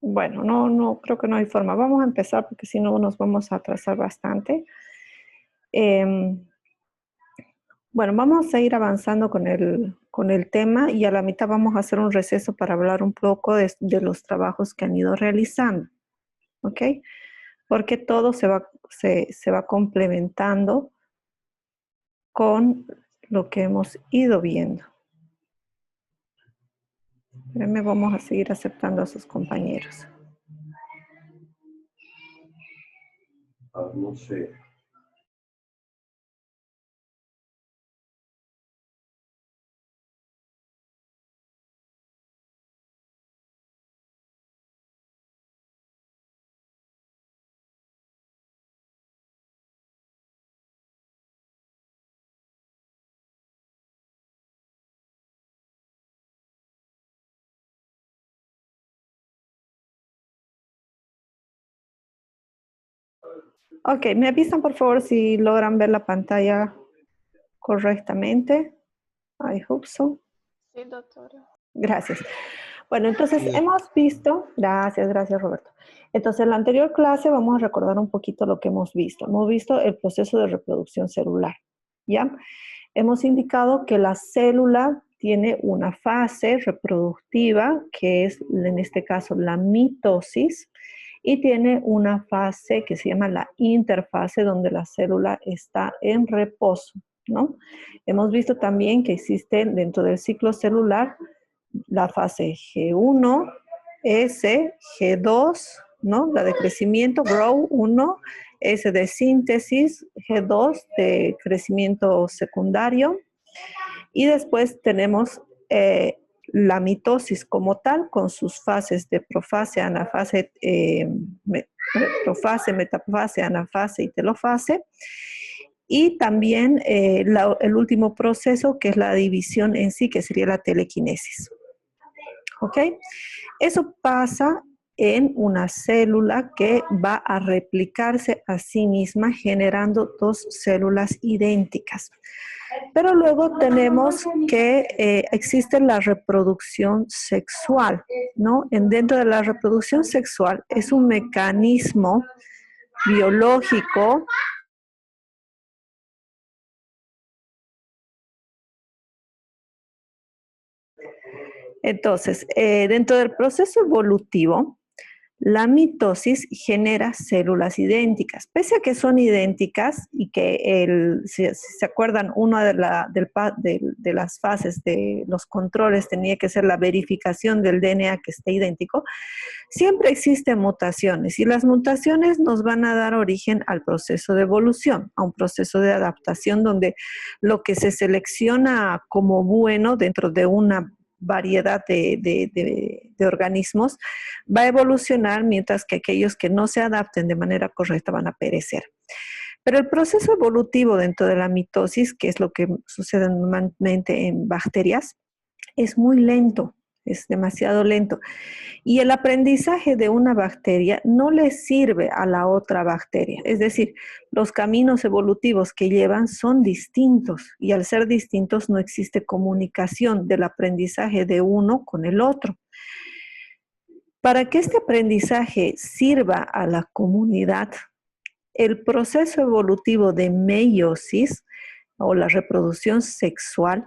Bueno, no, creo que no hay forma. Vamos a empezar porque si no nos vamos a atrasar bastante. Em, bueno, vamos a ir avanzando con el tema y a la mitad vamos a hacer un receso para hablar un poco de los trabajos que han ido realizando, ¿ok? Porque todo se va complementando con lo que hemos ido viendo. Espérenme, vamos a seguir aceptando a sus compañeros. No sé. Ok, me avisan por favor si logran ver la pantalla correctamente. I hope so. Sí, doctora. Gracias. Bueno, entonces Sí. hemos visto, gracias Roberto. Entonces en la anterior clase vamos a recordar un poquito lo que hemos visto. Hemos visto el proceso de reproducción celular, ¿ya? Hemos indicado que la célula tiene una fase reproductiva, que es en este caso la mitosis, y tiene una fase que se llama la interfase, donde la célula está en reposo, ¿no? Hemos visto también que existe dentro del ciclo celular la fase G1, S, G2, ¿no? La de crecimiento, grow 1, S de síntesis, G2 de crecimiento secundario. Y después tenemos la mitosis como tal, con sus fases de profase, anafase, profase, metafase, anafase y telofase. Y también el último proceso, que es la división en sí, que sería la telequinesis. ¿Ok? Eso pasa en una célula que va a replicarse a sí misma generando dos células idénticas. Pero luego tenemos que existe la reproducción sexual, ¿no? Dentro de la reproducción sexual es un mecanismo biológico Entonces, dentro del proceso evolutivo, la mitosis genera células idénticas. Pese a que son idénticas y que, si se acuerdan, una de las fases de los controles tenía que ser la verificación del DNA que esté idéntico, siempre existen mutaciones y las mutaciones nos van a dar origen al proceso de evolución, a un proceso de adaptación donde lo que se selecciona como bueno dentro de una variedad de organismos va a evolucionar, mientras que aquellos que no se adapten de manera correcta van a perecer. Pero el proceso evolutivo dentro de la mitosis, que es lo que sucede normalmente en bacterias, es muy lento, es demasiado lento. Y el aprendizaje de una bacteria no le sirve a la otra bacteria. Es decir, los caminos evolutivos que llevan son distintos y al ser distintos no existe comunicación del aprendizaje de uno con el otro. Para que este aprendizaje sirva a la comunidad, el proceso evolutivo de meiosis o la reproducción sexual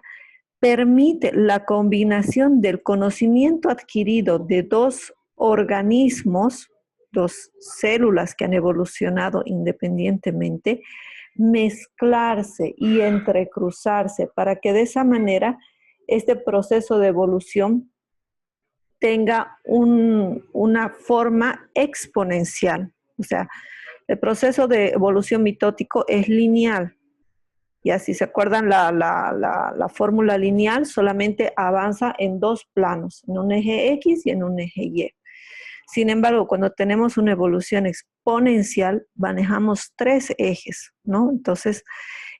permite la combinación del conocimiento adquirido de dos organismos, dos células que han evolucionado independientemente, mezclarse y entrecruzarse para que de esa manera este proceso de evolución tenga una forma exponencial. O sea, el proceso de evolución mitótico es lineal. Y así se acuerdan, la fórmula lineal solamente avanza en dos planos, en un eje X y en un eje Y. Sin embargo, cuando tenemos una evolución exponencial, manejamos tres ejes, ¿no? Entonces,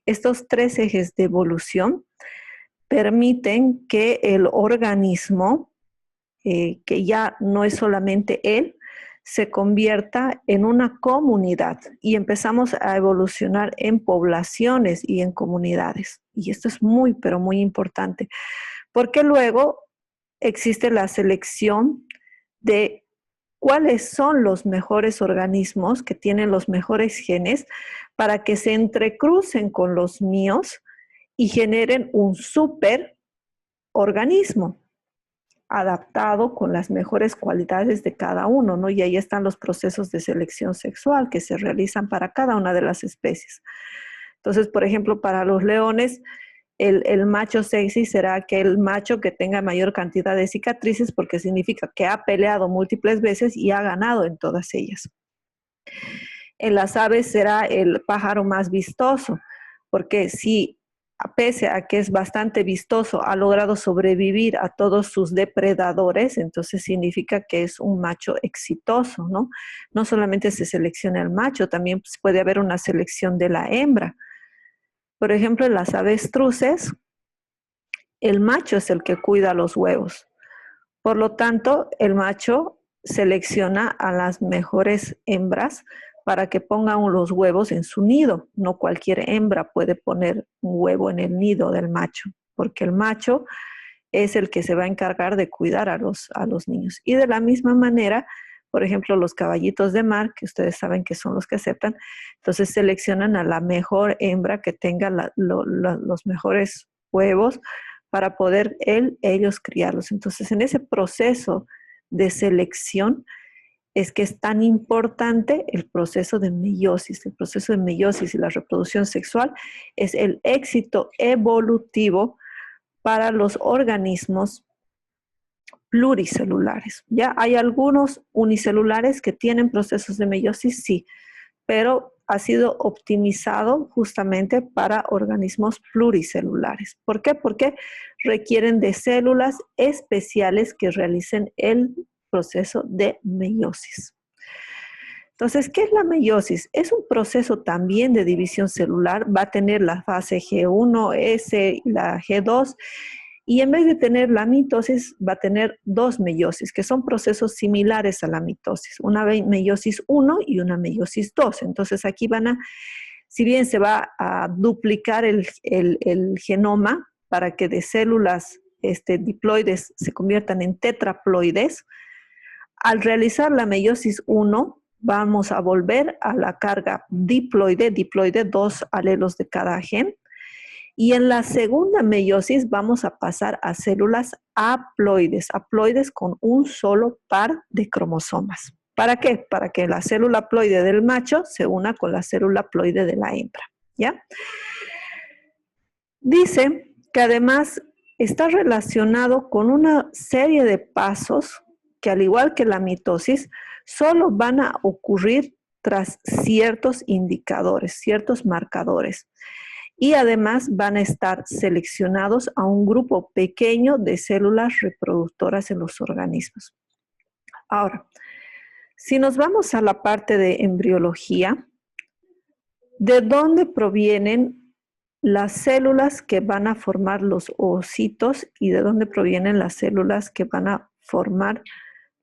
estos tres ejes de evolución permiten que el organismo, que ya no es solamente él, se convierta en una comunidad y empezamos a evolucionar en poblaciones y en comunidades. Y esto es muy, pero muy importante, porque luego existe la selección de cuáles son los mejores organismos que tienen los mejores genes para que se entrecrucen con los míos y generen un superorganismo adaptado con las mejores cualidades de cada uno, ¿no? Y ahí están los procesos de selección sexual que se realizan para cada una de las especies. Entonces, por ejemplo, para los leones, el macho sexy será aquel macho que tenga mayor cantidad de cicatrices porque significa que ha peleado múltiples veces y ha ganado en todas ellas. En las aves será el pájaro más vistoso, porque si pese a que es bastante vistoso, ha logrado sobrevivir a todos sus depredadores, entonces significa que es un macho exitoso, ¿no? No solamente se selecciona el macho, también puede haber una selección de la hembra. Por ejemplo, en las avestruces, el macho es el que cuida los huevos. Por lo tanto, el macho selecciona a las mejores hembras para que pongan los huevos en su nido. No cualquier hembra puede poner un huevo en el nido del macho, porque el macho es el que se va a encargar de cuidar a los niños. Y de la misma manera, por ejemplo, los caballitos de mar, que ustedes saben que son los que aceptan, entonces seleccionan a la mejor hembra que tenga los mejores huevos para poder ellos criarlos. Entonces, en ese proceso de selección es que es tan importante el proceso de meiosis. El proceso de meiosis y la reproducción sexual es el éxito evolutivo para los organismos pluricelulares. Ya hay algunos unicelulares que tienen procesos de meiosis, sí, pero ha sido optimizado justamente para organismos pluricelulares. ¿Por qué? Porque requieren de células especiales que realicen el proceso de meiosis. Entonces, ¿qué es la meiosis? Es un proceso también de división celular, va a tener la fase G1, S, la G2, y en vez de tener la mitosis, va a tener dos meiosis, que son procesos similares a la mitosis, una meiosis 1 y una meiosis 2. Entonces aquí si bien se va a duplicar el genoma para que de células diploides se conviertan en tetraploides, al realizar la meiosis 1, vamos a volver a la carga diploide, dos alelos de cada gen. Y en la segunda meiosis vamos a pasar a células haploides con un solo par de cromosomas. ¿Para qué? Para que la célula haploide del macho se una con la célula haploide de la hembra, ¿ya? Dice que además está relacionado con una serie de pasos que, al igual que la mitosis, solo van a ocurrir tras ciertos indicadores, ciertos marcadores. Y además van a estar seleccionados a un grupo pequeño de células reproductoras en los organismos. Ahora, si nos vamos a la parte de embriología, ¿de dónde provienen las células que van a formar los ovocitos y de dónde provienen las células que van a formar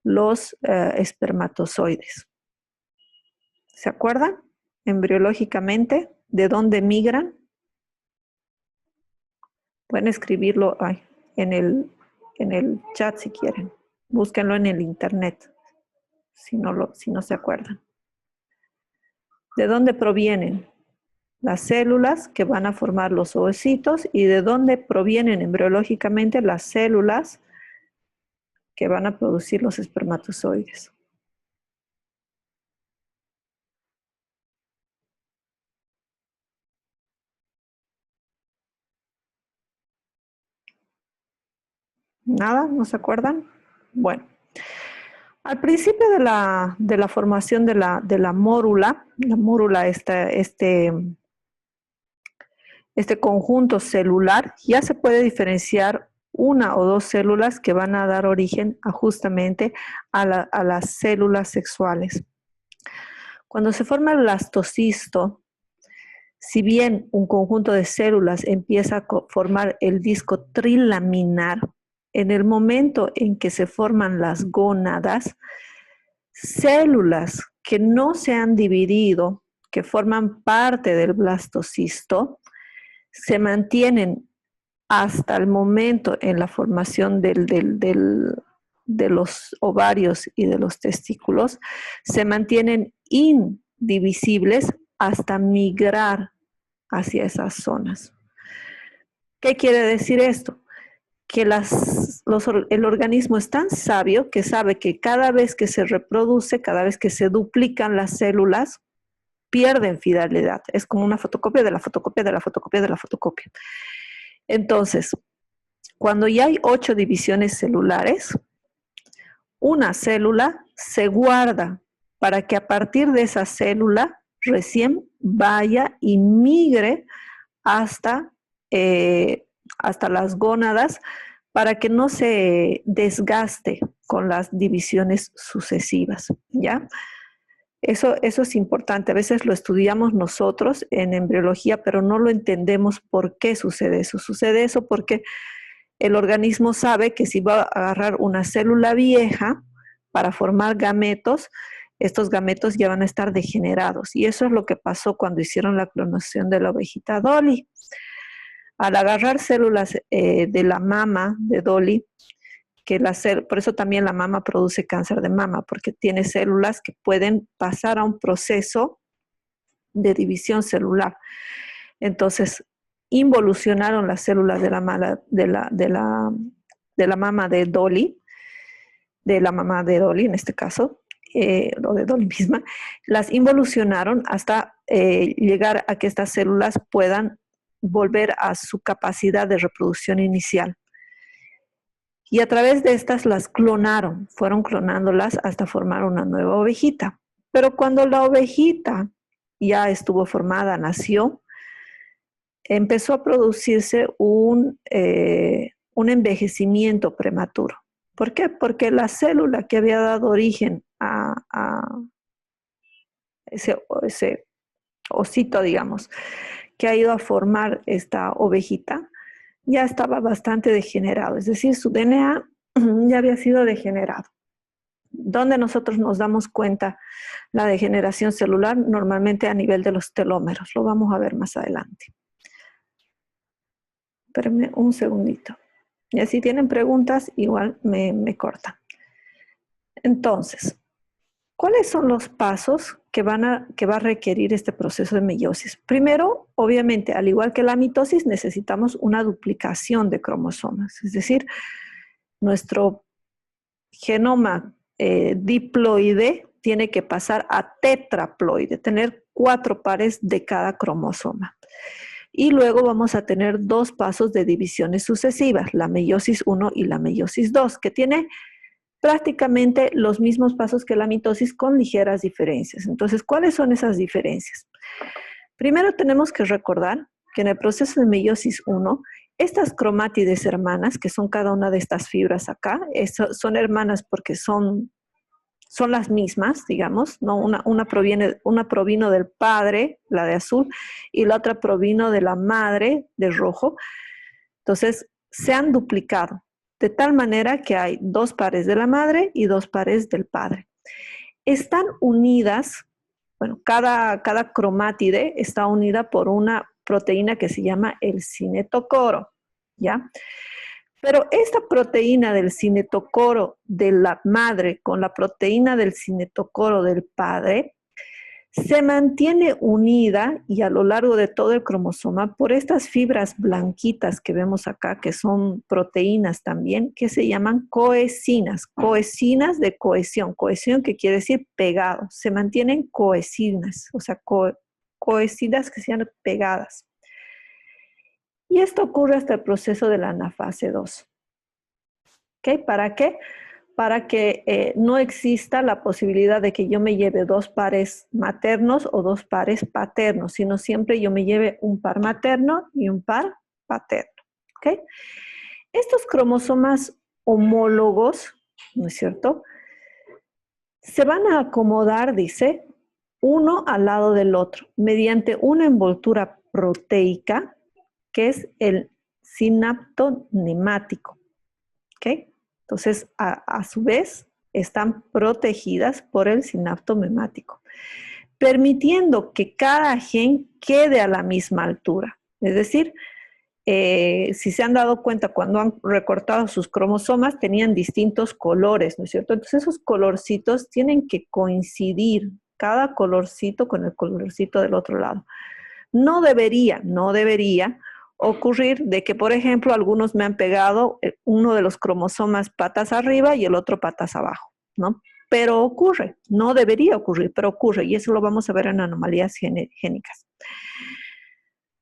los espermatozoides? ¿Se acuerdan? Embriológicamente, ¿de dónde migran? Pueden escribirlo en el chat si quieren. Búsquenlo en el internet, si no se acuerdan. ¿De dónde provienen las células que van a formar los ovocitos y de dónde provienen embriológicamente las células que van a producir los espermatozoides? ¿Nada? ¿No se acuerdan? Bueno, al principio de la formación de la mórula, este conjunto celular, ya se puede diferenciar una o dos células que van a dar origen justamente a las células sexuales. Cuando se forma el blastocisto, si bien un conjunto de células empieza a formar el disco trilaminar, en el momento en que se forman las gónadas, células que no se han dividido, que forman parte del blastocisto, se mantienen hasta el momento en la formación del de los ovarios y de los testículos se mantienen indivisibles hasta migrar hacia esas zonas. ¿Qué quiere decir esto? Que el organismo es tan sabio que sabe que cada vez que se reproduce, cada vez que se duplican las células, pierden fidelidad. Es como una fotocopia de la fotocopia de la fotocopia de la fotocopia. Entonces, cuando ya hay 8 divisiones celulares, una célula se guarda para que a partir de esa célula recién vaya y migre hasta las gónadas para que no se desgaste con las divisiones sucesivas, ¿ya? Eso es importante. A veces lo estudiamos nosotros en embriología, pero no lo entendemos por qué sucede eso. Sucede eso porque el organismo sabe que si va a agarrar una célula vieja para formar gametos, estos gametos ya van a estar degenerados. Y eso es lo que pasó cuando hicieron la clonación de la ovejita Dolly. Al agarrar células de la mama de Dolly, por eso también la mama produce cáncer de mama, porque tiene células que pueden pasar a un proceso de división celular. Entonces, involucionaron las células de la mama de Dolly, de la mamá de Dolly en este caso, o de Dolly misma, las involucionaron hasta llegar a que estas células puedan volver a su capacidad de reproducción inicial. Y a través de estas las clonaron, fueron clonándolas hasta formar una nueva ovejita. Pero cuando la ovejita ya estuvo formada, nació, empezó a producirse un envejecimiento prematuro. ¿Por qué? Porque la célula que había dado origen a ese osito, digamos, que ha ido a formar esta ovejita, ya estaba bastante degenerado, es decir, su DNA ya había sido degenerado. ¿Dónde nosotros nos damos cuenta la degeneración celular? Normalmente a nivel de los telómeros, lo vamos a ver más adelante. Espérenme un segundito. Y si tienen preguntas, igual me cortan. Entonces, ¿cuáles son los pasos que va a requerir este proceso de meiosis? Primero, obviamente, al igual que la mitosis, necesitamos una duplicación de cromosomas. Es decir, nuestro genoma diploide tiene que pasar a tetraploide, tener 4 pares de cada cromosoma. Y luego vamos a tener 2 pasos de divisiones sucesivas, la meiosis 1 y la meiosis 2, que tiene prácticamente los mismos pasos que la mitosis con ligeras diferencias. Entonces, ¿cuáles son esas diferencias? Primero tenemos que recordar que en el proceso de meiosis 1, estas cromátides hermanas, que son cada una de estas fibras acá, son hermanas porque son las mismas, digamos, ¿no? Una provino del padre, la de azul, y la otra provino de la madre, de rojo. Entonces, se han duplicado, de tal manera que hay 2 pares de la madre y 2 pares del padre. Están unidas, bueno, cada cromátide está unida por una proteína que se llama el cinetocoro, ¿ya? Pero esta proteína del cinetocoro de la madre con la proteína del cinetocoro del padre se mantiene unida y a lo largo de todo el cromosoma por estas fibras blanquitas que vemos acá, que son proteínas también, que se llaman cohesinas. Cohesinas de cohesión. Cohesión que quiere decir pegado. Se mantienen cohesinas, o sea, cohesinas que sean pegadas. Y esto ocurre hasta el proceso de la anafase 2. ¿Ok? ¿Para qué? Para que no exista la posibilidad de que yo me lleve 2 pares maternos o 2 pares paternos, sino siempre yo me lleve un par materno y un par paterno. ¿Ok? Estos cromosomas homólogos, ¿no es cierto?, se van a acomodar, dice, uno al lado del otro, mediante una envoltura proteica, que es el sinapto nemático. ¿Ok? Entonces, a su vez, están protegidas por el sinapto memático, permitiendo que cada gen quede a la misma altura. Es decir, si se han dado cuenta, cuando han recortado sus cromosomas, tenían distintos colores, ¿no es cierto? Entonces esos colorcitos tienen que coincidir, cada colorcito con el colorcito del otro lado. No debería ocurrir de que, por ejemplo, algunos me han pegado uno de los cromosomas patas arriba y el otro patas abajo, ¿no? Pero ocurre, no debería ocurrir, pero ocurre, y eso lo vamos a ver en anomalías génicas.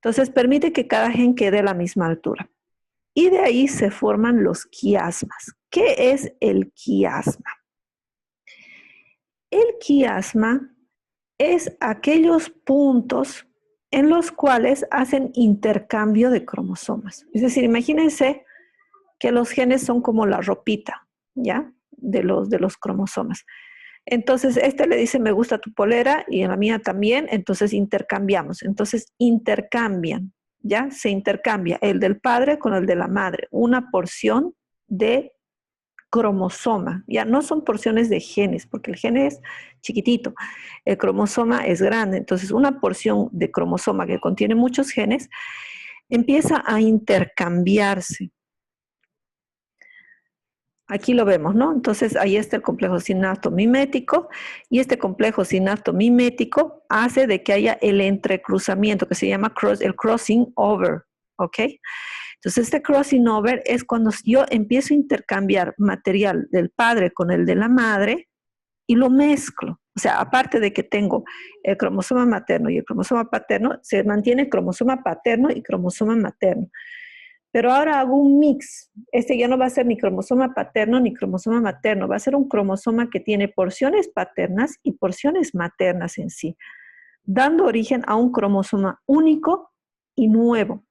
Entonces, permite que cada gen quede a la misma altura. Y de ahí se forman los quiasmas. ¿Qué es el quiasma? El quiasma es aquellos puntos en los cuales hacen intercambio de cromosomas. Es decir, imagínense que los genes son como la ropita, ¿ya? De los cromosomas. Entonces, este le dice, me gusta tu polera y la mía también, entonces intercambiamos. Entonces, intercambian, ¿ya? Se intercambia el del padre con el de la madre, una porción de cromosoma. Ya no son porciones de genes, porque el gen es chiquitito, el cromosoma es grande. Entonces, una porción de cromosoma que contiene muchos genes empieza a intercambiarse. Aquí lo vemos, ¿no? Entonces, ahí está el complejo sinaptomimético y este complejo sinaptomimético hace de que haya el entrecruzamiento que se llama el crossing over, ¿ok? Entonces, este crossing over es cuando yo empiezo a intercambiar material del padre con el de la madre y lo mezclo. O sea, aparte de que tengo el cromosoma materno y el cromosoma paterno, se mantiene cromosoma paterno y cromosoma materno. Pero ahora hago un mix. Este ya no va a ser ni cromosoma paterno ni cromosoma materno. Va a ser un cromosoma que tiene porciones paternas y porciones maternas en sí, dando origen a un cromosoma único y nuevo.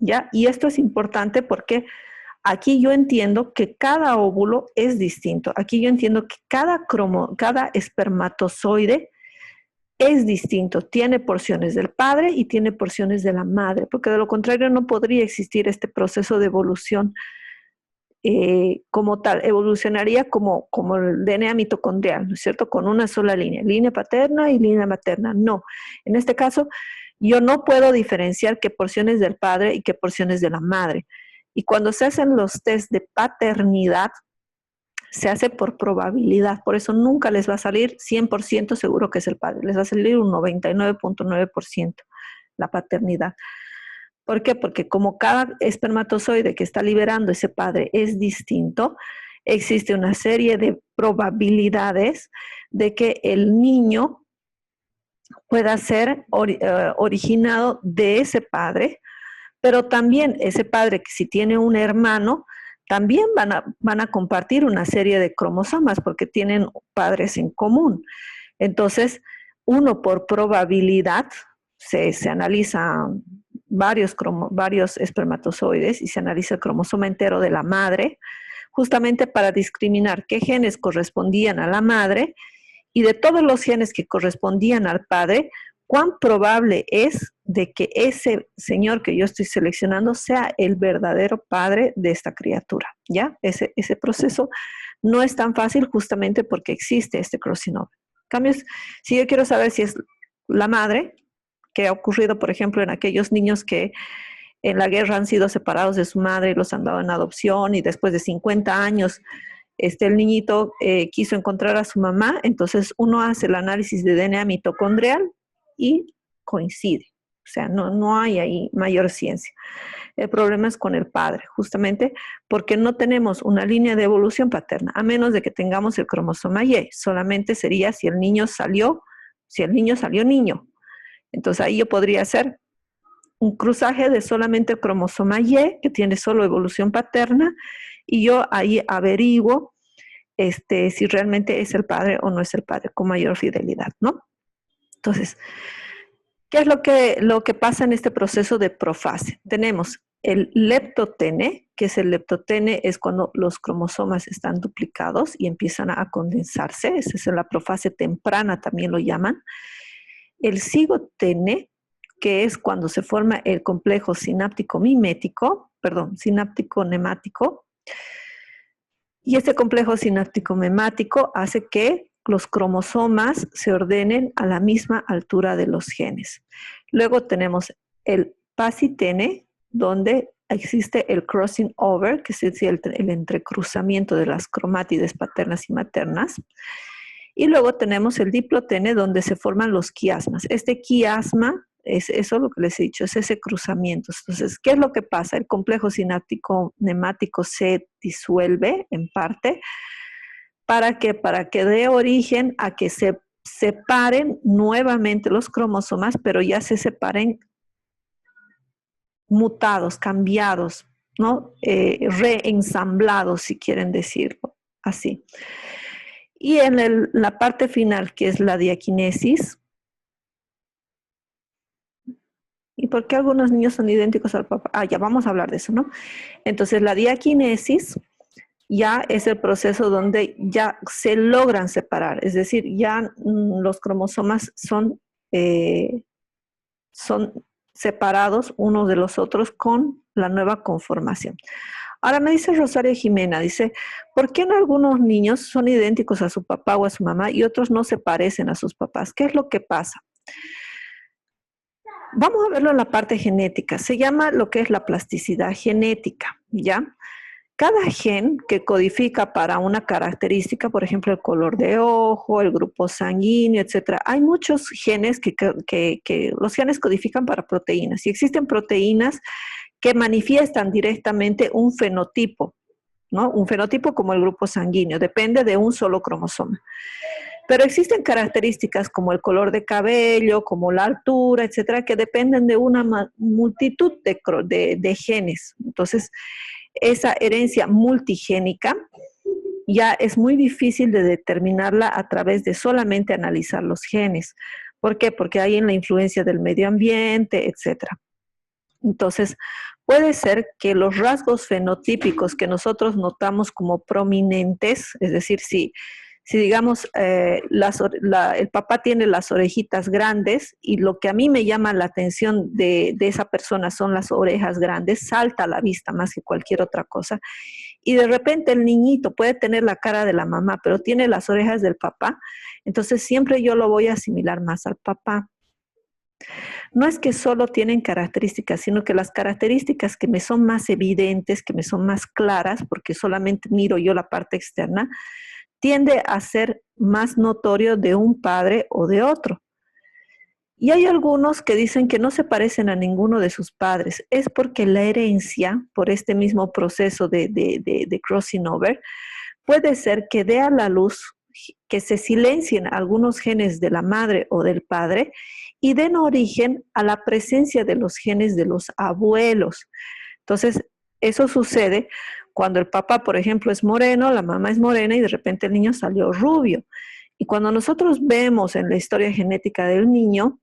¿Ya? Y esto es importante porque aquí yo entiendo que cada óvulo es distinto. Aquí yo entiendo que cada espermatozoide es distinto, tiene porciones del padre y tiene porciones de la madre, porque de lo contrario no podría existir este proceso de evolución como tal, evolucionaría como el DNA mitocondrial, ¿no es cierto? Con una sola línea paterna y línea materna. No, en este caso yo no puedo diferenciar qué porciones del padre y qué porciones de la madre. Y cuando se hacen los test de paternidad, se hace por probabilidad, por eso nunca les va a salir 100% seguro que es el padre, les va a salir un 99.9% la paternidad. ¿Por qué? Porque como cada espermatozoide que está liberando ese padre es distinto, existe una serie de probabilidades de que el niño pueda ser originado de ese padre, pero también ese padre que si tiene un hermano, también van a compartir una serie de cromosomas porque tienen padres en común. Entonces, uno por probabilidad, se analiza varios espermatozoides y se analiza el cromosoma entero de la madre, justamente para discriminar qué genes correspondían a la madre y de todos los genes que correspondían al padre, cuán probable es de que ese señor que yo estoy seleccionando sea el verdadero padre de esta criatura, ¿ya? Ese proceso no es tan fácil justamente porque existe este crossing over. En cambio, si yo quiero saber si es la madre, que ha ocurrido, por ejemplo, en aquellos niños que en la guerra han sido separados de su madre y los han dado en adopción y después de 50 años el niñito quiso encontrar a su mamá, entonces uno hace el análisis de DNA mitocondrial y coincide. O sea, no hay ahí mayor ciencia. El problema es con el padre, justamente porque no tenemos una línea de evolución paterna, a menos de que tengamos el cromosoma Y. Solamente sería si el niño salió niño. Entonces ahí yo podría hacer un cruzaje de solamente el cromosoma Y, que tiene solo evolución paterna, y yo ahí averiguo si realmente es el padre o no es el padre, con mayor fidelidad, ¿no? Entonces, ¿qué es lo que pasa en este proceso de profase? Tenemos el leptotene, que es el leptotene, es cuando los cromosomas están duplicados y empiezan a condensarse, esa es la profase temprana, también lo llaman. El cigotene, que es cuando se forma el complejo sináptico-nemático, y este complejo sináptico-nemático hace que los cromosomas se ordenen a la misma altura de los genes. Luego tenemos el pasitene, donde existe el crossing over, que es decir, el entrecruzamiento de las cromátides paternas y maternas. Y luego tenemos el diplotene, donde se forman los quiasmas. Este quiasma, es eso lo que les he dicho, es ese cruzamiento. Entonces, ¿qué es lo que pasa? El complejo sináptico nemático se disuelve en parte. ¿Para qué? Para que dé origen a que se separen nuevamente los cromosomas, pero ya se separen mutados, cambiados, ¿no? Reensamblados, si quieren decirlo así. Y en la parte final, que es la diaquinesis. ¿Y por qué algunos niños son idénticos al papá? Ah, ya vamos a hablar de eso, ¿no? Entonces, la diaquinesis ya es el proceso donde ya se logran separar, es decir, ya los cromosomas son separados unos de los otros con la nueva conformación. Ahora me dice Rosario Jimena, dice, ¿por qué en algunos niños son idénticos a su papá o a su mamá y otros no se parecen a sus papás? ¿Qué es lo que pasa? Vamos a verlo en la parte genética. Se llama lo que es la plasticidad genética, ¿ya? Cada gen que codifica para una característica, por ejemplo, el color de ojo, el grupo sanguíneo, etcétera. Hay muchos genes que los genes codifican para proteínas y existen proteínas que manifiestan directamente un fenotipo, ¿no? Un fenotipo como el grupo sanguíneo, depende de un solo cromosoma. Pero existen características como el color de cabello, como la altura, etcétera, que dependen de una multitud de genes. Entonces, esa herencia multigénica ya es muy difícil de determinarla a través de solamente analizar los genes. ¿Por qué? Porque hay en la influencia del medio ambiente, etcétera. Entonces, puede ser que los rasgos fenotípicos que nosotros notamos como prominentes, es decir, si digamos, el papá tiene las orejitas grandes y lo que a mí me llama la atención de esa persona son las orejas grandes, salta a la vista más que cualquier otra cosa. Y de repente el niñito puede tener la cara de la mamá, pero tiene las orejas del papá, entonces siempre yo lo voy a asimilar más al papá. No es que solo tienen características, sino que las características que me son más evidentes, que me son más claras, porque solamente miro yo la parte externa, tiende a ser más notorio de un padre o de otro. Y hay algunos que dicen que no se parecen a ninguno de sus padres. Es porque la herencia, por este mismo proceso de crossing over, puede ser que dé a la luz que se silencien algunos genes de la madre o del padre y den origen a la presencia de los genes de los abuelos. Entonces, eso sucede cuando el papá, por ejemplo, es moreno, la mamá es morena y de repente el niño salió rubio. Y cuando nosotros vemos en la historia genética del niño,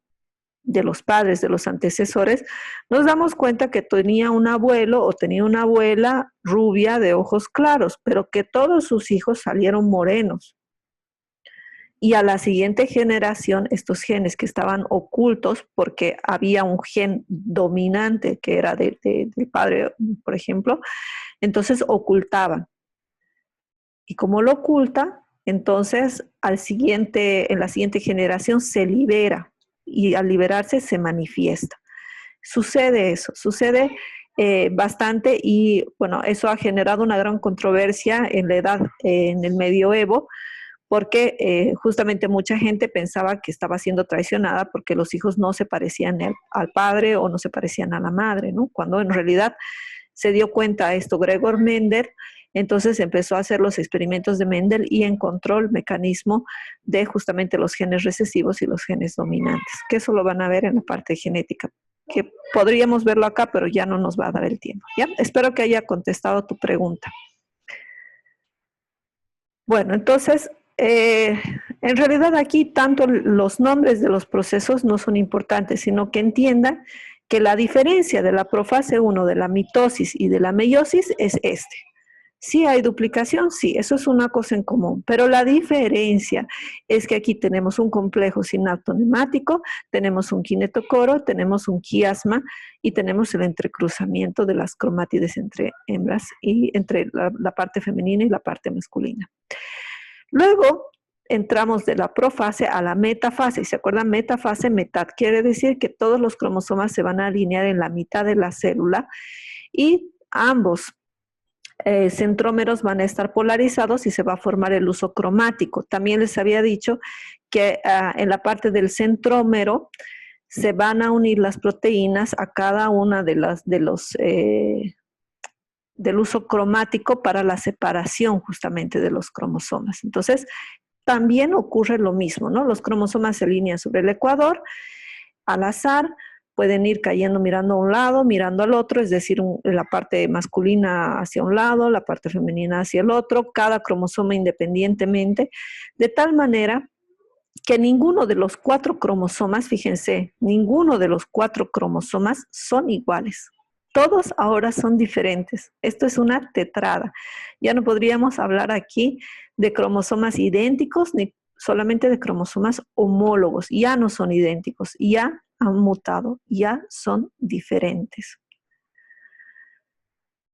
de los padres, de los antecesores, nos damos cuenta que tenía un abuelo o tenía una abuela rubia de ojos claros, pero que todos sus hijos salieron morenos. Y a la siguiente generación, estos genes que estaban ocultos, porque había un gen dominante que era del padre, por ejemplo, entonces ocultaban. Y como lo oculta, entonces en la siguiente generación se libera y al liberarse se manifiesta. Sucede eso, sucede bastante y bueno, eso ha generado una gran controversia en la edad, en el medioevo, porque justamente mucha gente pensaba que estaba siendo traicionada porque los hijos no se parecían al padre o no se parecían a la madre, ¿no? Cuando en realidad se dio cuenta de esto Gregor Mendel, entonces empezó a hacer los experimentos de Mendel y encontró el mecanismo de justamente los genes recesivos y los genes dominantes, que eso lo van a ver en la parte genética, que podríamos verlo acá, pero ya no nos va a dar el tiempo, ¿ya? Espero que haya contestado tu pregunta. Bueno, entonces, en realidad aquí tanto los nombres de los procesos no son importantes, sino que entiendan que la diferencia de la profase 1, de la mitosis y de la meiosis es este. Sí hay duplicación, sí, eso es una cosa en común, pero la diferencia es que aquí tenemos un complejo sinaptonemático, tenemos un kinetocoro, tenemos un quiasma y tenemos el entrecruzamiento de las cromátides entre hembras y entre la parte femenina y la parte masculina. Luego, entramos de la profase a la metafase. ¿Se acuerdan? Metafase, metad, quiere decir que todos los cromosomas se van a alinear en la mitad de la célula y ambos centrómeros van a estar polarizados y se va a formar el uso cromático. También les había dicho que en la parte del centrómero se van a unir las proteínas a cada una del uso cromático para la separación justamente de los cromosomas. Entonces, también ocurre lo mismo, ¿no? Los cromosomas se alinean sobre el ecuador, al azar, pueden ir cayendo mirando a un lado, mirando al otro, es decir, la parte masculina hacia un lado, la parte femenina hacia el otro, cada cromosoma independientemente, de tal manera que ninguno de los 4 cromosomas, fíjense, ninguno de los 4 cromosomas son iguales. Todos ahora son diferentes. Esto es una tetrada. Ya no podríamos hablar aquí de cromosomas idénticos ni solamente de cromosomas homólogos. Ya no son idénticos, ya han mutado, ya son diferentes.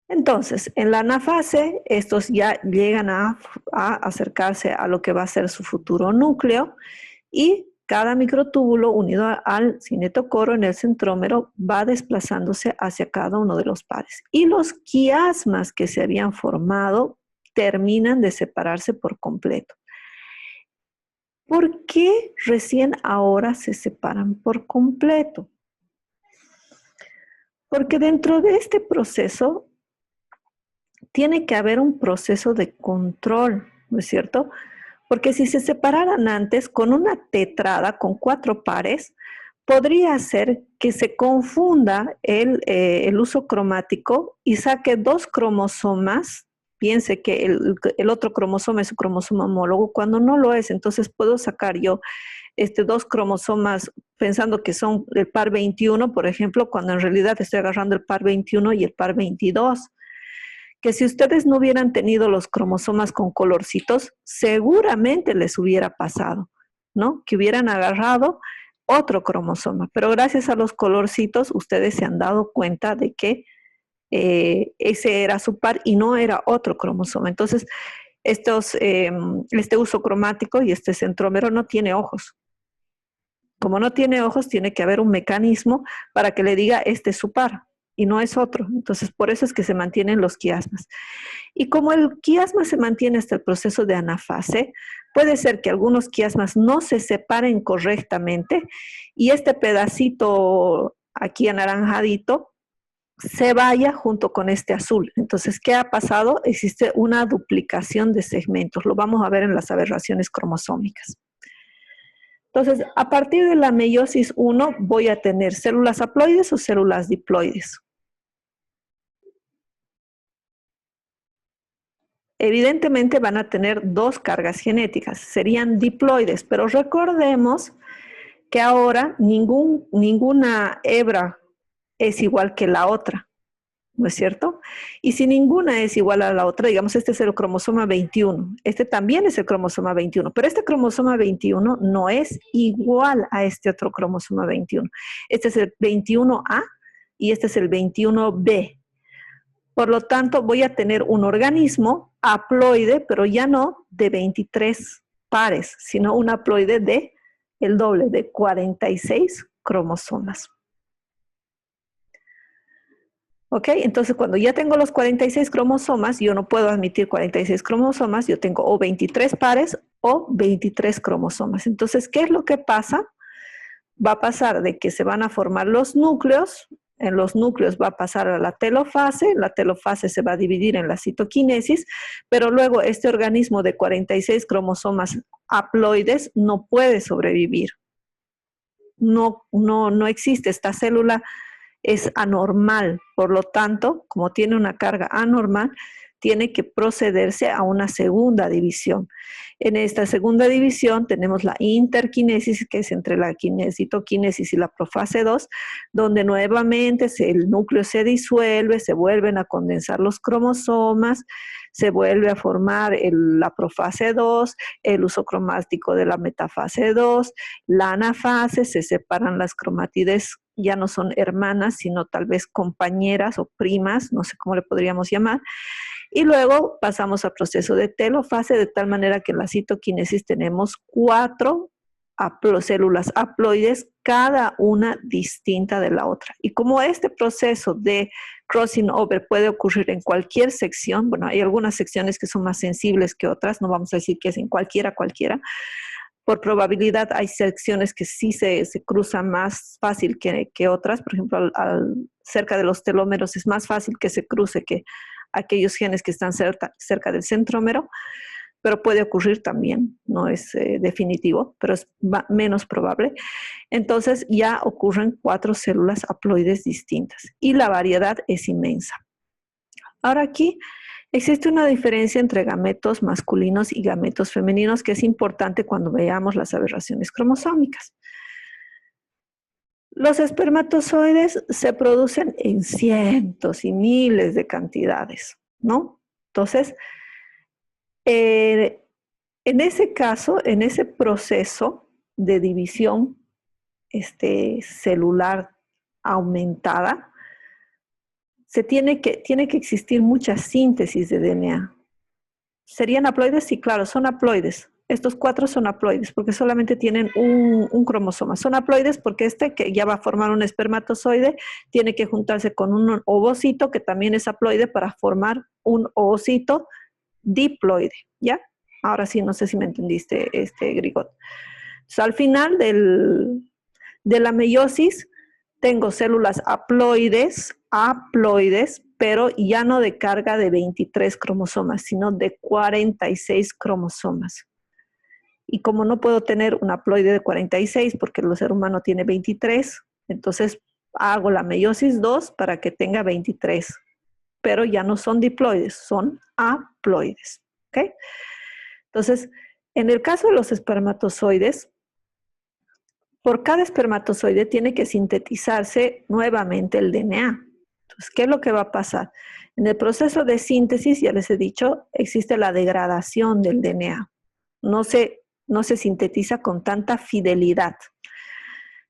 Entonces, en la anafase, estos ya llegan a acercarse a lo que va a ser su futuro núcleo y cada microtúbulo unido al cinetocoro en el centrómero va desplazándose hacia cada uno de los pares. Y los quiasmas que se habían formado terminan de separarse por completo. ¿Por qué recién ahora se separan por completo? Porque dentro de este proceso tiene que haber un proceso de control, ¿no es cierto? Porque si se separaran antes con una tetrada, con 4 pares, podría ser que se confunda el uso cromático y saque 2 cromosomas, piense que el otro cromosoma es su cromosoma homólogo, cuando no lo es. Entonces puedo sacar yo 2 cromosomas pensando que son el par 21, por ejemplo, cuando en realidad estoy agarrando el par 21 y el par 22. Que si ustedes no hubieran tenido los cromosomas con colorcitos, seguramente les hubiera pasado, ¿no? Que hubieran agarrado otro cromosoma. Pero gracias a los colorcitos, ustedes se han dado cuenta de que ese era su par y no era otro cromosoma. Entonces, este uso cromático y este centrómero no tiene ojos. Como no tiene ojos, tiene que haber un mecanismo para que le diga, este es su par. Y no es otro. Entonces, por eso es que se mantienen los quiasmas. Y como el quiasma se mantiene hasta el proceso de anafase, puede ser que algunos quiasmas no se separen correctamente y este pedacito aquí anaranjadito se vaya junto con este azul. Entonces, ¿qué ha pasado? Existe una duplicación de segmentos. Lo vamos a ver en las aberraciones cromosómicas. Entonces, a partir de la meiosis 1 voy a tener células haploides o células diploides. Evidentemente van a tener 2 cargas genéticas, serían diploides, pero recordemos que ahora ninguna hebra es igual que la otra, ¿no es cierto? Y si ninguna es igual a la otra, digamos, este es el cromosoma 21, este también es el cromosoma 21, pero este cromosoma 21 no es igual a este otro cromosoma 21. Este es el 21A y este es el 21B. Por lo tanto, voy a tener un organismo haploide, pero ya no de 23 pares, sino un haploide de el doble, de 46 cromosomas. ¿Ok? Entonces, cuando ya tengo los 46 cromosomas, yo no puedo admitir 46 cromosomas, yo tengo o 23 pares o 23 cromosomas. Entonces, ¿qué es lo que pasa? Va a pasar de que se van a formar los núcleos, en los núcleos va a pasar a la telofase se va a dividir en la citoquinesis, pero luego este organismo de 46 cromosomas haploides no puede sobrevivir. No existe, esta célula es anormal, por lo tanto, como tiene una carga anormal, tiene que procederse a una segunda división. En esta segunda división tenemos la interquinesis, que es entre la citoquinesis y la profase 2, donde nuevamente el núcleo se disuelve, se vuelven a condensar los cromosomas, se vuelve a formar la profase 2, el uso cromático de la metafase 2, la anafase, se separan las cromátides, ya no son hermanas, sino tal vez compañeras o primas, no sé cómo le podríamos llamar, Y luego pasamos al proceso de telofase, de tal manera que en la citoquinesis tenemos 4 células haploides, cada una distinta de la otra. Y como este proceso de crossing over puede ocurrir en cualquier sección, bueno, hay algunas secciones que son más sensibles que otras, no vamos a decir que es en cualquiera, por probabilidad hay secciones que sí se cruzan más fácil que otras, por ejemplo, cerca de los telómeros es más fácil que se cruce que aquellos genes que están cerca del centrómero, pero puede ocurrir también, no es definitivo, pero es menos probable. Entonces ya ocurren 4 células haploides distintas y la variedad es inmensa. Ahora aquí existe una diferencia entre gametos masculinos y gametos femeninos que es importante cuando veamos las aberraciones cromosómicas. Los espermatozoides se producen en cientos y miles de cantidades, ¿no? Entonces, en ese caso, en ese proceso de división celular aumentada, tiene que existir mucha síntesis de DNA. ¿Serían haploides? Sí, claro, son haploides. Estos 4 son haploides porque solamente tienen un cromosoma. Son haploides porque que ya va a formar un espermatozoide, tiene que juntarse con un ovocito que también es haploide para formar un ovocito diploide, ¿ya? Ahora sí, no sé si me entendiste, Grigot. Entonces, al final de la meiosis, tengo células haploides, pero ya no de carga de 23 cromosomas, sino de 46 cromosomas. Y como no puedo tener un haploide de 46, porque el ser humano tiene 23, entonces hago la meiosis 2 para que tenga 23. Pero ya no son diploides, son haploides. ¿Ok? Entonces, en el caso de los espermatozoides, por cada espermatozoide tiene que sintetizarse nuevamente el DNA. Entonces, ¿qué es lo que va a pasar? En el proceso de síntesis, ya les he dicho, existe la degradación del DNA. No se sintetiza con tanta fidelidad.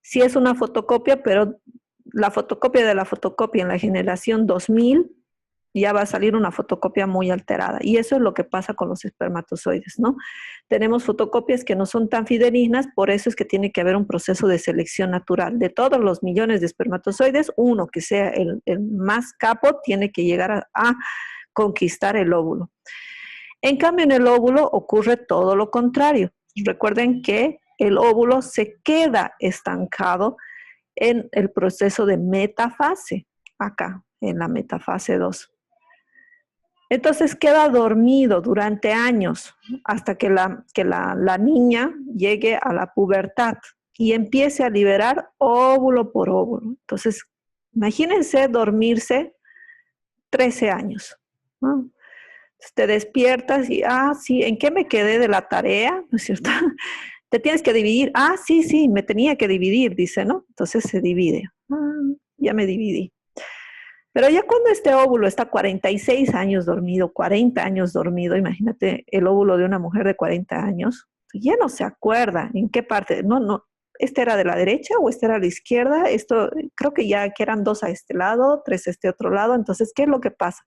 Sí es una fotocopia, pero la fotocopia de la fotocopia en la generación 2000 ya va a salir una fotocopia muy alterada. Y eso es lo que pasa con los espermatozoides, ¿no? Tenemos fotocopias que no son tan fidedignas, por eso es que tiene que haber un proceso de selección natural. De todos los millones de espermatozoides, uno que sea el más capo tiene que llegar a conquistar el óvulo. En cambio, en el óvulo ocurre todo lo contrario. Recuerden que el óvulo se queda estancado en el proceso de metafase, acá, en la metafase 2. Entonces queda dormido durante años hasta que la niña llegue a la pubertad y empiece a liberar óvulo por óvulo. Entonces, imagínense dormirse 13 años, ¿no? Te despiertas y, sí, ¿en qué me quedé de la tarea? ¿No es cierto? Te tienes que dividir. Sí, me tenía que dividir, dice, ¿no? Entonces se divide. Ya me dividí. Pero ya cuando este óvulo está 46 años dormido, 40 años dormido, imagínate el óvulo de una mujer de 40 años, ya no se acuerda en qué parte, no, ¿este era de la derecha o este era de la izquierda? Esto, creo que ya que eran 2 a este lado, 3 a este otro lado. Entonces, ¿qué es lo que pasa?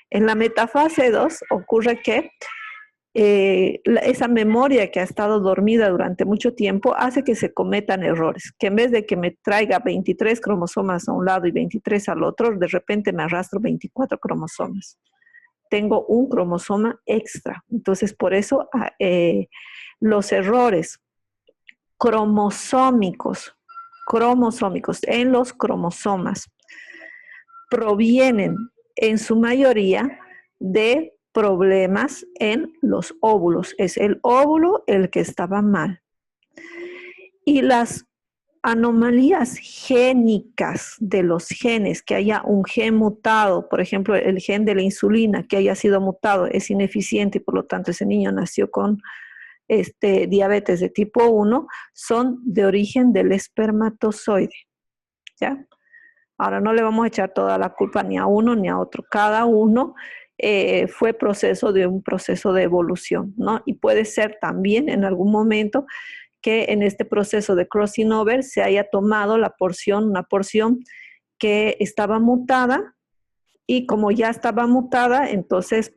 En la metafase 2 ocurre que esa memoria que ha estado dormida durante mucho tiempo hace que se cometan errores, que en vez de que me traiga 23 cromosomas a un lado y 23 al otro, de repente me arrastro 24 cromosomas. Tengo un cromosoma extra. Entonces, por eso los errores cromosómicos en los cromosomas provienen en su mayoría de problemas en los óvulos. Es el óvulo el que estaba mal. Y las anomalías génicas de los genes, que haya un gen mutado, por ejemplo, el gen de la insulina que haya sido mutado, es ineficiente y por lo tanto ese niño nació con diabetes de tipo 1, son de origen del espermatozoide. ¿Ya? Ahora no le vamos a echar toda la culpa ni a uno ni a otro. Cada uno fue un proceso de evolución, ¿no? Y puede ser también en algún momento que en este proceso de crossing over se haya tomado una porción que estaba mutada y como ya estaba mutada, entonces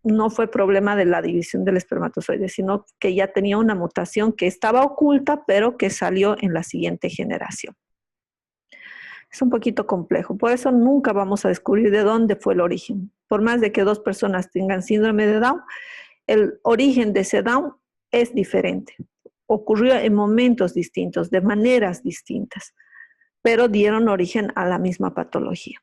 no fue problema de la división del espermatozoide, sino que ya tenía una mutación que estaba oculta, pero que salió en la siguiente generación. Es un poquito complejo, por eso nunca vamos a descubrir de dónde fue el origen. Por más de que dos personas tengan síndrome de Down, el origen de ese Down es diferente. Ocurrió en momentos distintos, de maneras distintas, pero dieron origen a la misma patología.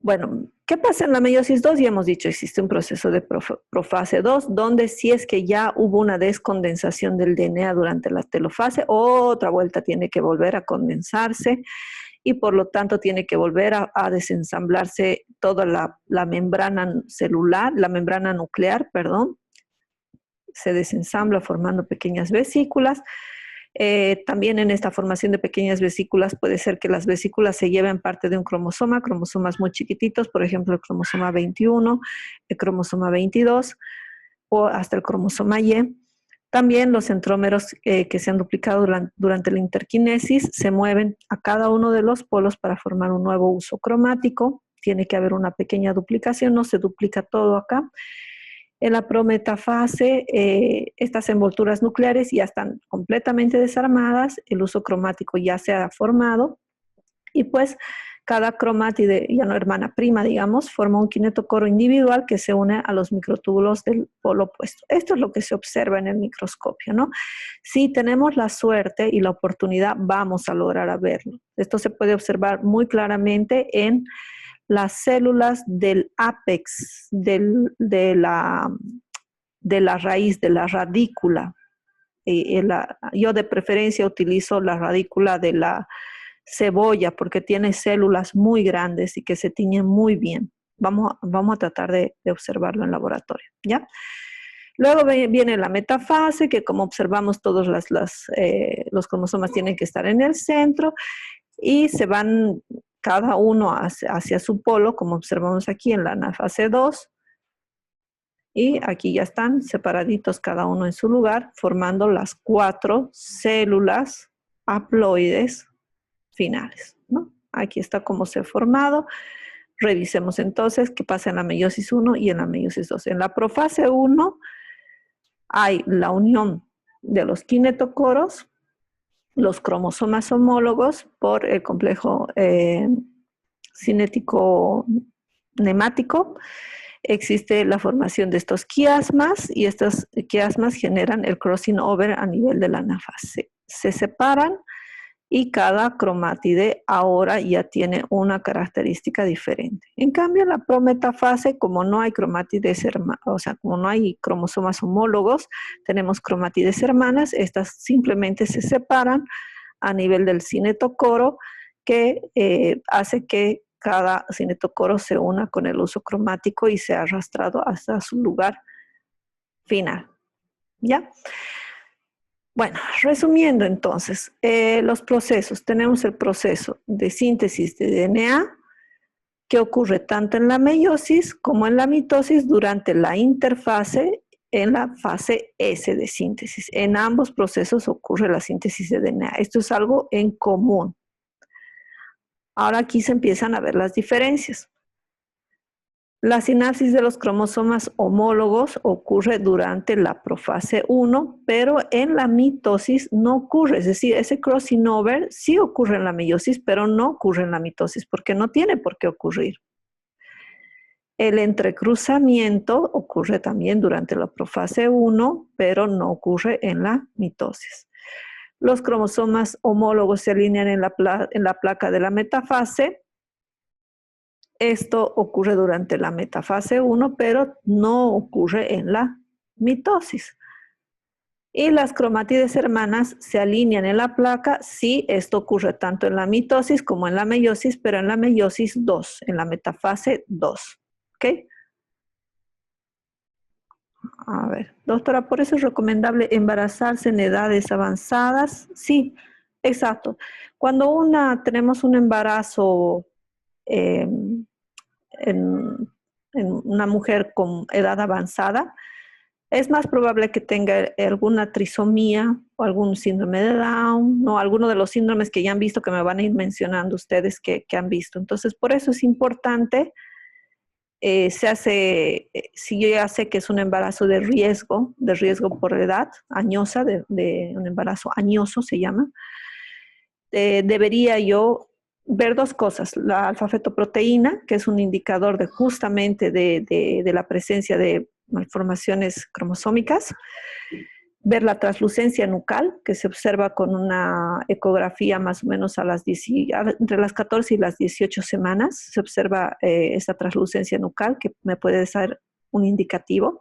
Bueno, ¿qué pasa en la meiosis 2? Ya hemos dicho, existe un proceso de profase 2, donde si es que ya hubo una descondensación del DNA durante la telofase, otra vuelta tiene que volver a condensarse y por lo tanto tiene que volver a desensamblarse toda la membrana celular, la membrana nuclear, perdón, se desensambla formando pequeñas vesículas. También en esta formación de pequeñas vesículas puede ser que las vesículas se lleven parte de un cromosoma, cromosomas muy chiquititos, por ejemplo el cromosoma 21, el cromosoma 22 o hasta el cromosoma Y. También los centrómeros que se han duplicado durante la interquinesis se mueven a cada uno de los polos para formar un nuevo uso cromático. Tiene que haber una pequeña duplicación, no se duplica todo acá. En la prometafase, estas envolturas nucleares ya están completamente desarmadas, el uso cromático ya se ha formado y pues cada cromátide, ya no hermana prima, digamos, forma un kinetocoro individual que se une a los microtúbulos del polo opuesto. Esto es lo que se observa en el microscopio, ¿no? Si tenemos la suerte y la oportunidad, vamos a lograr a verlo. Esto se puede observar muy claramente en las células del ápex de la raíz, de la radícula. Yo de preferencia utilizo la radícula de la cebolla porque tiene células muy grandes y que se tiñen muy bien. Vamos a tratar de observarlo en laboratorio, ¿ya? Luego viene la metafase, que como observamos todos los cromosomas tienen que estar en el centro y se van cada uno hacia su polo, como observamos aquí en la anafase 2. Y aquí ya están separaditos cada uno en su lugar, formando las 4 células haploides finales, ¿no? Aquí está cómo se ha formado. Revisemos entonces qué pasa en la meiosis 1 y en la meiosis 2. En la profase 1 hay la unión de los kinetocoros, los cromosomas homólogos por el complejo cinético nemático. Existe la formación de estos quiasmas y estos quiasmas generan el crossing over a nivel de la anafase. Se separan y cada cromátide ahora ya tiene una característica diferente. En cambio, en la prometafase, como no hay cromátides hermanas, o sea, como no hay cromosomas homólogos, tenemos cromátides hermanas, estas simplemente se separan a nivel del cinetocoro, que hace que cada cinetocoro se una con el uso cromático y sea arrastrado hasta su lugar final. ¿Ya? Bueno, resumiendo entonces, los procesos. Tenemos el proceso de síntesis de DNA que ocurre tanto en la meiosis como en la mitosis durante la interfase en la fase S de síntesis. En ambos procesos ocurre la síntesis de DNA. Esto es algo en común. Ahora aquí se empiezan a ver las diferencias. La sinapsis de los cromosomas homólogos ocurre durante la profase 1, pero en la mitosis no ocurre. Es decir, ese crossing over sí ocurre en la meiosis, pero no ocurre en la mitosis, porque no tiene por qué ocurrir. El entrecruzamiento ocurre también durante la profase 1, pero no ocurre en la mitosis. Los cromosomas homólogos se alinean en la placa de la metafase. Esto ocurre durante la metafase 1, pero no ocurre en la mitosis. Y las cromátides hermanas se alinean en la placa. Sí, esto ocurre tanto en la mitosis como en la meiosis, pero en la meiosis 2, en la metafase 2. ¿Ok? A ver, doctora, ¿por eso es recomendable embarazarse en edades avanzadas? Sí, exacto. Cuando tenemos un embarazo en una mujer con edad avanzada, Es más probable que tenga alguna trisomía o algún síndrome de Down, ¿no? Alguno de los síndromes que ya han visto, que me van a ir mencionando ustedes que han visto. Entonces, por eso es importante, si yo ya sé que es un embarazo de riesgo por edad, añosa, de un embarazo añoso se llama, debería yo ver dos cosas: la alfa-fetoproteína, que es un indicador justamente de la presencia de malformaciones cromosómicas; ver la translucencia nucal, que se observa con una ecografía más o menos entre las 14 y las 18 semanas, se observa esta translucencia nucal, que me puede ser un indicativo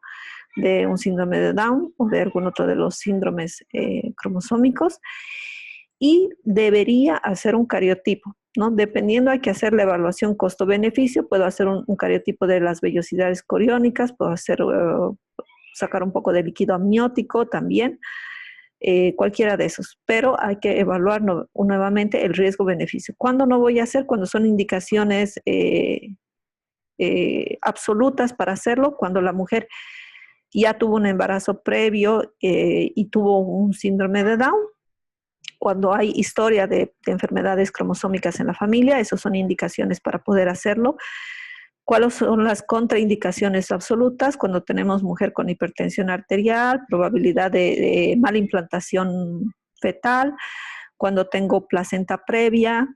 de un síndrome de Down o de algún otro de los síndromes cromosómicos. Y debería hacer un cariotipo, ¿no? Dependiendo, hay que hacer la evaluación costo-beneficio. Puedo hacer un cariotipo de las vellosidades coriónicas, puedo sacar un poco de líquido amniótico también, cualquiera de esos, pero hay que evaluar nuevamente el riesgo-beneficio. ¿Cuándo no voy a hacer? Cuando son indicaciones absolutas para hacerlo, cuando la mujer ya tuvo un embarazo previo y tuvo un síndrome de Down, cuando hay historia de enfermedades cromosómicas en la familia. Esas son indicaciones para poder hacerlo. ¿Cuáles son las contraindicaciones absolutas? Cuando tenemos mujer con hipertensión arterial, probabilidad de mala implantación fetal, cuando tengo placenta previa,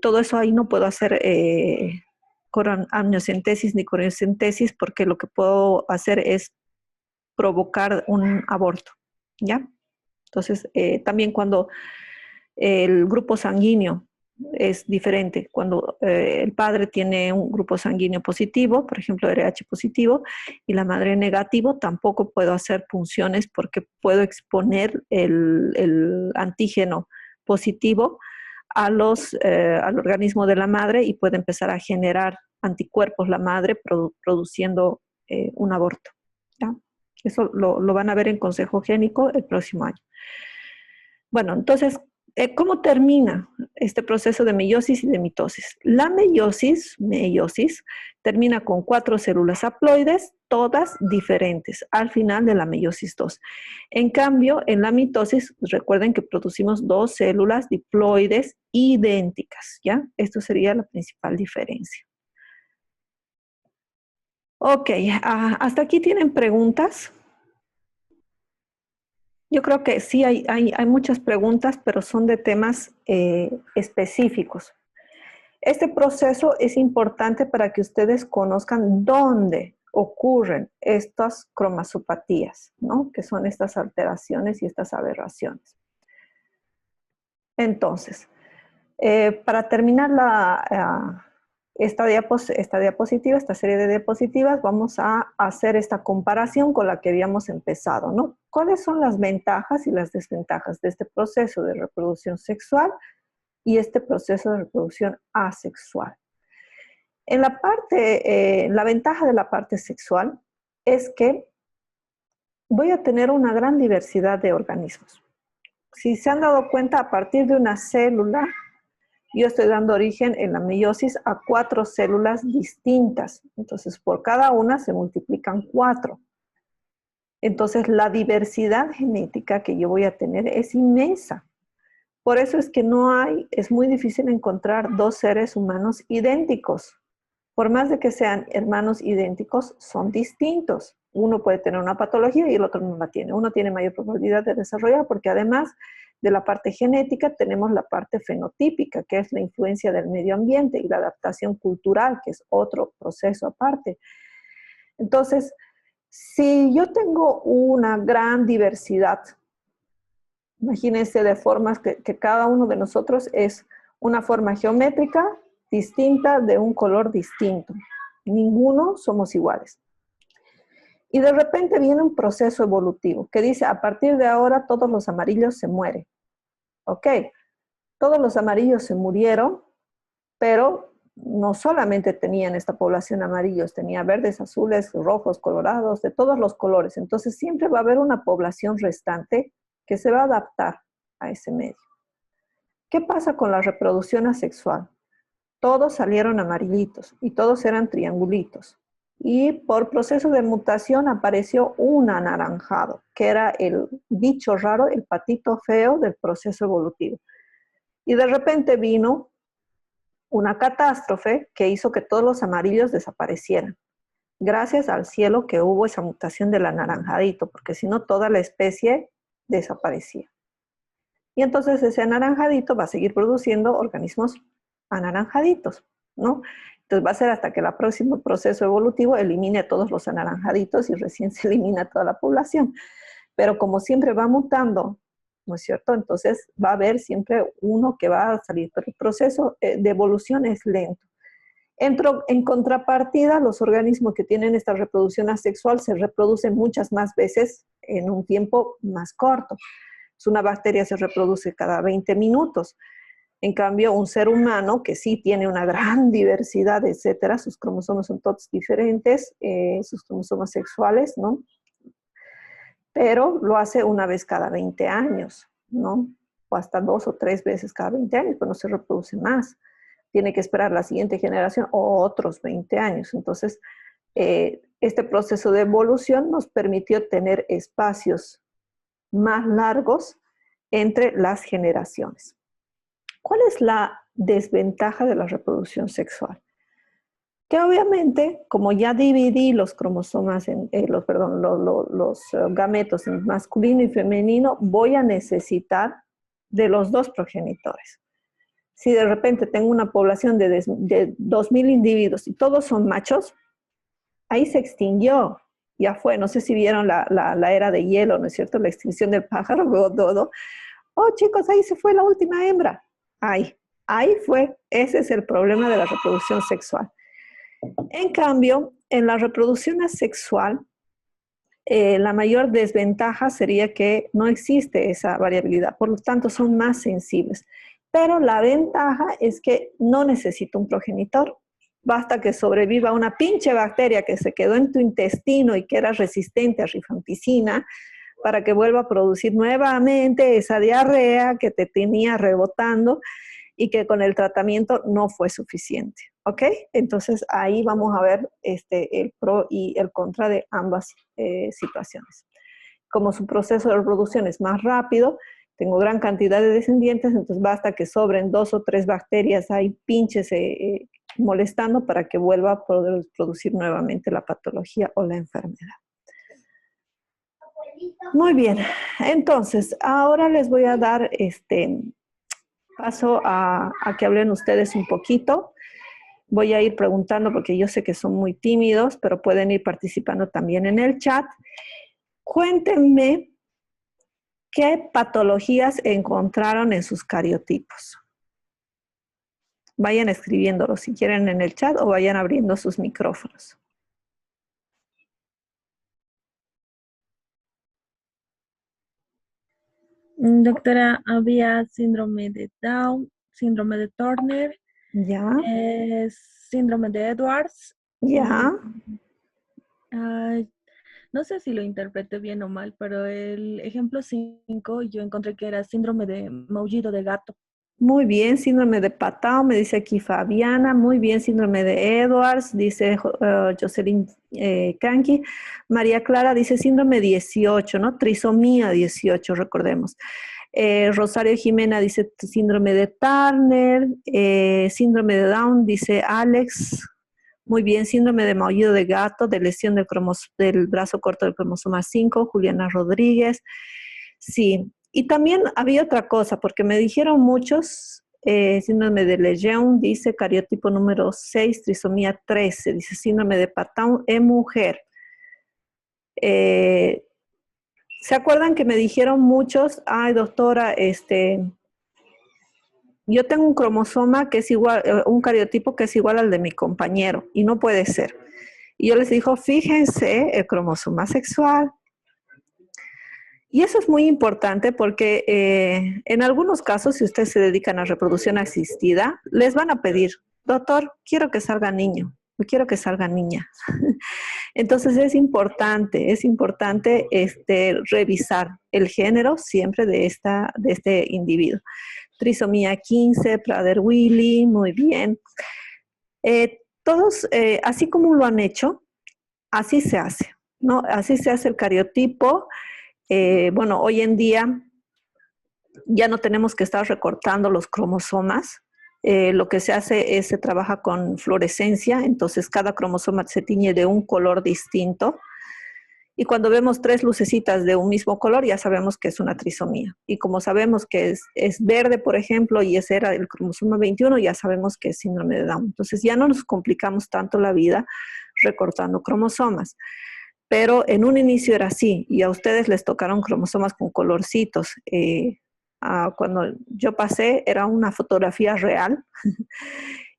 todo eso ahí no puedo hacer amniocentesis ni coriocentesis, porque lo que puedo hacer es provocar un aborto, ¿ya? Entonces, también cuando el grupo sanguíneo es diferente, cuando el padre tiene un grupo sanguíneo positivo, por ejemplo, RH positivo, y la madre negativo, tampoco puedo hacer punciones, porque puedo exponer el antígeno positivo al organismo de la madre, y puede empezar a generar anticuerpos la madre, produciendo un aborto, ¿ya? Eso lo van a ver en Consejo Génico el próximo año. Bueno, entonces, ¿cómo termina este proceso de meiosis y de mitosis? La meiosis termina con 4 células haploides, todas diferentes, al final de la meiosis 2. En cambio, en la mitosis, recuerden que producimos 2 células diploides idénticas, ¿ya? Esto sería la principal diferencia. Ok, ¿hasta aquí tienen preguntas? Yo creo que sí hay muchas preguntas, pero son de temas específicos. Este proceso es importante para que ustedes conozcan dónde ocurren estas cromasopatías, ¿no? Que son estas alteraciones y estas aberraciones. Entonces, para terminar esta diapositiva, esta serie de diapositivas, vamos a hacer esta comparación con la que habíamos empezado, ¿no? ¿Cuáles son las ventajas y las desventajas de este proceso de reproducción sexual y este proceso de reproducción asexual? La ventaja de la parte sexual es que voy a tener una gran diversidad de organismos. Si se han dado cuenta, a partir de una célula, yo estoy dando origen en la meiosis a 4 células distintas. Entonces, por cada una se multiplican 4. Entonces, la diversidad genética que yo voy a tener es inmensa. Por eso es que es muy difícil encontrar 2 seres humanos idénticos. Por más de que sean hermanos idénticos, son distintos. Uno puede tener una patología y el otro no la tiene. Uno tiene mayor probabilidad de desarrollar, porque además de la parte genética tenemos la parte fenotípica, que es la influencia del medio ambiente, y la adaptación cultural, que es otro proceso aparte. Entonces, si yo tengo una gran diversidad, imagínense, de formas que cada uno de nosotros es una forma geométrica distinta de un color distinto. Ninguno somos iguales. Y de repente viene un proceso evolutivo que dice: a partir de ahora todos los amarillos se mueren. Ok, todos los amarillos se murieron, pero no solamente tenían esta población amarillos, tenía verdes, azules, rojos, colorados, de todos los colores. Entonces siempre va a haber una población restante que se va a adaptar a ese medio. ¿Qué pasa con la reproducción asexual? Todos salieron amarillitos y todos eran triangulitos. y por proceso de mutación apareció un anaranjado, que era el bicho raro, el patito feo del proceso evolutivo. Y de repente vino una catástrofe que hizo que todos los amarillos desaparecieran. Gracias al cielo que hubo esa mutación del anaranjadito, porque si no toda la especie desaparecía. Y entonces ese anaranjadito va a seguir produciendo organismos anaranjaditos, ¿no? Entonces va a ser hasta que el próximo proceso evolutivo elimine a todos los anaranjaditos y recién se elimina toda la población. Pero como siempre va mutando, ¿no es cierto? Entonces va a haber siempre uno que va a salir, pero el proceso de evolución es lento. En contrapartida, los organismos que tienen esta reproducción asexual se reproducen muchas más veces en un tiempo más corto. Una bacteria se reproduce cada 20 minutos. En cambio, un ser humano que sí tiene una gran diversidad, etcétera, sus cromosomas son todos diferentes, sus cromosomas sexuales, ¿no? Pero lo hace una vez cada 20 años, ¿no? O hasta 2 o 3 veces cada 20 años, pero no se reproduce más. Tiene que esperar la siguiente generación o otros 20 años. Entonces, este proceso de evolución nos permitió tener espacios más largos entre las generaciones. ¿Cuál es la desventaja de la reproducción sexual? Que obviamente, como ya dividí los cromosomas, los gametos en masculino y femenino, voy a necesitar de los dos progenitores. Si de repente tengo una población de 2.000 individuos y todos son machos, ahí se extinguió. Ya fue, no sé si vieron la era de hielo, ¿no es cierto? La extinción del pájaro Godot. Oh, chicos, ahí se fue la última hembra. Ahí fue. Ese es el problema de la reproducción sexual. En cambio, en la reproducción asexual, la mayor desventaja sería que no existe esa variabilidad, por lo tanto son más sensibles. Pero la ventaja es que no necesito un progenitor. Basta que sobreviva una pinche bacteria que se quedó en tu intestino y que era resistente a rifampicina para que vuelva a producir nuevamente esa diarrea que te tenía rebotando y que con el tratamiento no fue suficiente, ¿ok? Entonces ahí vamos a ver el pro y el contra de ambas situaciones. Como su proceso de reproducción es más rápido, tengo gran cantidad de descendientes, entonces basta que sobren 2 o 3 bacterias ahí pinches molestando para que vuelva a poder producir nuevamente la patología o la enfermedad. Muy bien, entonces ahora les voy a dar paso a que hablen ustedes un poquito. Voy a ir preguntando porque yo sé que son muy tímidos, pero pueden ir participando también en el chat. Cuéntenme qué patologías encontraron en sus cariotipos. Vayan escribiéndolo si quieren en el chat o vayan abriendo sus micrófonos. Doctora, había síndrome de Down, síndrome de Turner, Ya, síndrome de Edwards. ya. No sé si lo interpreté bien o mal, pero el ejemplo 5 yo encontré que era síndrome de maullido de gato. Muy bien, síndrome de Patau, me dice aquí Fabiana. Muy bien, síndrome de Edwards, dice Jocelyn Kanki. María Clara dice síndrome 18, ¿no? Trisomía 18, recordemos. Rosario Jimena dice síndrome de Turner. Síndrome de Down, dice Alex. Muy bien, síndrome de maullido de gato, de lesión del brazo corto del cromosoma 5, Juliana Rodríguez. Sí, y también había otra cosa, porque me dijeron muchos, síndrome de Lejeune, dice cariotipo número 6, trisomía 13, dice síndrome de Patau en mujer. ¿Se acuerdan que me dijeron muchos, ay doctora, yo tengo un cromosoma que es igual, un cariotipo que es igual al de mi compañero, y no puede ser? Y yo les digo, fíjense, el cromosoma sexual. Y eso es muy importante porque en algunos casos, si ustedes se dedican a reproducción asistida, les van a pedir, doctor, quiero que salga niño, o quiero que salga niña. Entonces es importante revisar el género siempre de este individuo. Trisomía 15, Prader-Willi, muy bien. Todos, así como lo han hecho, así se hace, ¿no? Así se hace el cariotipo. Bueno, hoy en día ya no tenemos que estar recortando los cromosomas. Lo que se hace es se trabaja con fluorescencia, entonces cada cromosoma se tiñe de un color distinto. Y cuando vemos 3 lucecitas de un mismo color, ya sabemos que es una trisomía. Y como sabemos que es verde, por ejemplo, y ese era el cromosoma 21, ya sabemos que es síndrome de Down. Entonces ya no nos complicamos tanto la vida recortando cromosomas. Pero en un inicio era así, y a ustedes les tocaron cromosomas con colorcitos. Cuando yo pasé, era una fotografía real,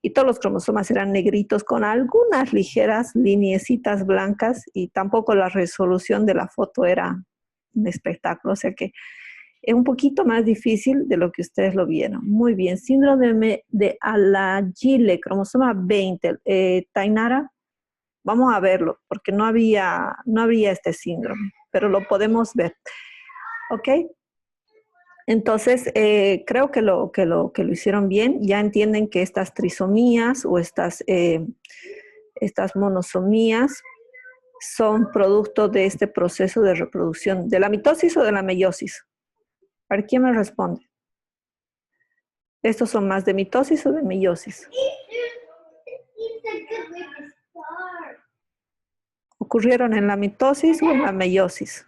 y todos los cromosomas eran negritos con algunas ligeras lineecitas blancas, y tampoco la resolución de la foto era un espectáculo. O sea que es un poquito más difícil de lo que ustedes lo vieron. Muy bien, síndrome de Alagille, cromosoma 20. Tainara, vamos a verlo, porque no había este síndrome, pero lo podemos ver. ¿Ok? Entonces, creo que lo hicieron bien. Ya entienden que estas trisomías o estas monosomías son producto de este proceso de reproducción, ¿de la mitosis o de la meiosis? A ver, ¿quién me responde? ¿Estos son más de mitosis o de meiosis? ¿Ocurrieron en la mitosis o en la meiosis?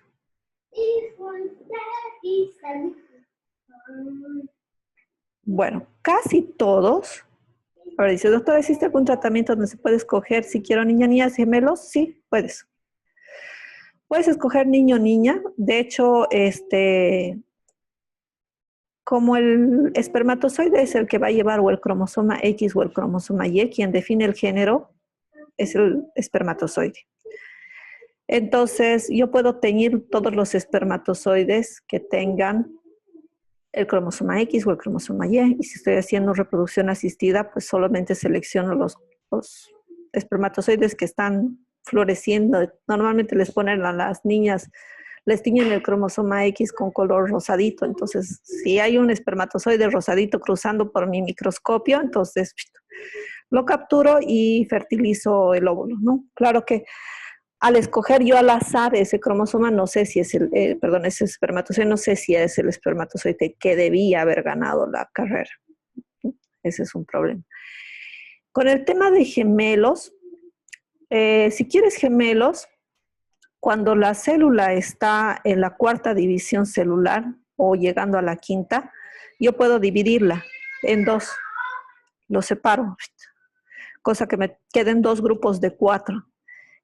Bueno, casi todos. Ahora dice, doctora, ¿existe algún tratamiento donde se puede escoger si quiero niña, niñas, gemelos? Sí, puedes. Puedes escoger niño, niña. De hecho, como el espermatozoide es el que va a llevar o el cromosoma X o el cromosoma Y, quien define el género es el espermatozoide. Entonces, yo puedo teñir todos los espermatozoides que tengan el cromosoma X o el cromosoma Y, y si estoy haciendo reproducción asistida, pues solamente selecciono los espermatozoides que están floreciendo. Normalmente les ponen a las niñas, les tiñen el cromosoma X con color rosadito. Entonces, si hay un espermatozoide rosadito cruzando por mi microscopio, entonces lo capturo y fertilizo el óvulo, ¿no? Claro que al escoger yo al azar ese cromosoma, no sé si es ese espermatozoide, no sé si es el espermatozoide que debía haber ganado la carrera. Ese es un problema. Con el tema de gemelos, si quieres gemelos, cuando la célula está en la 4ª división celular o llegando a la 5ª, yo puedo dividirla en 2. Lo separo, cosa que me queden 2 grupos de 4.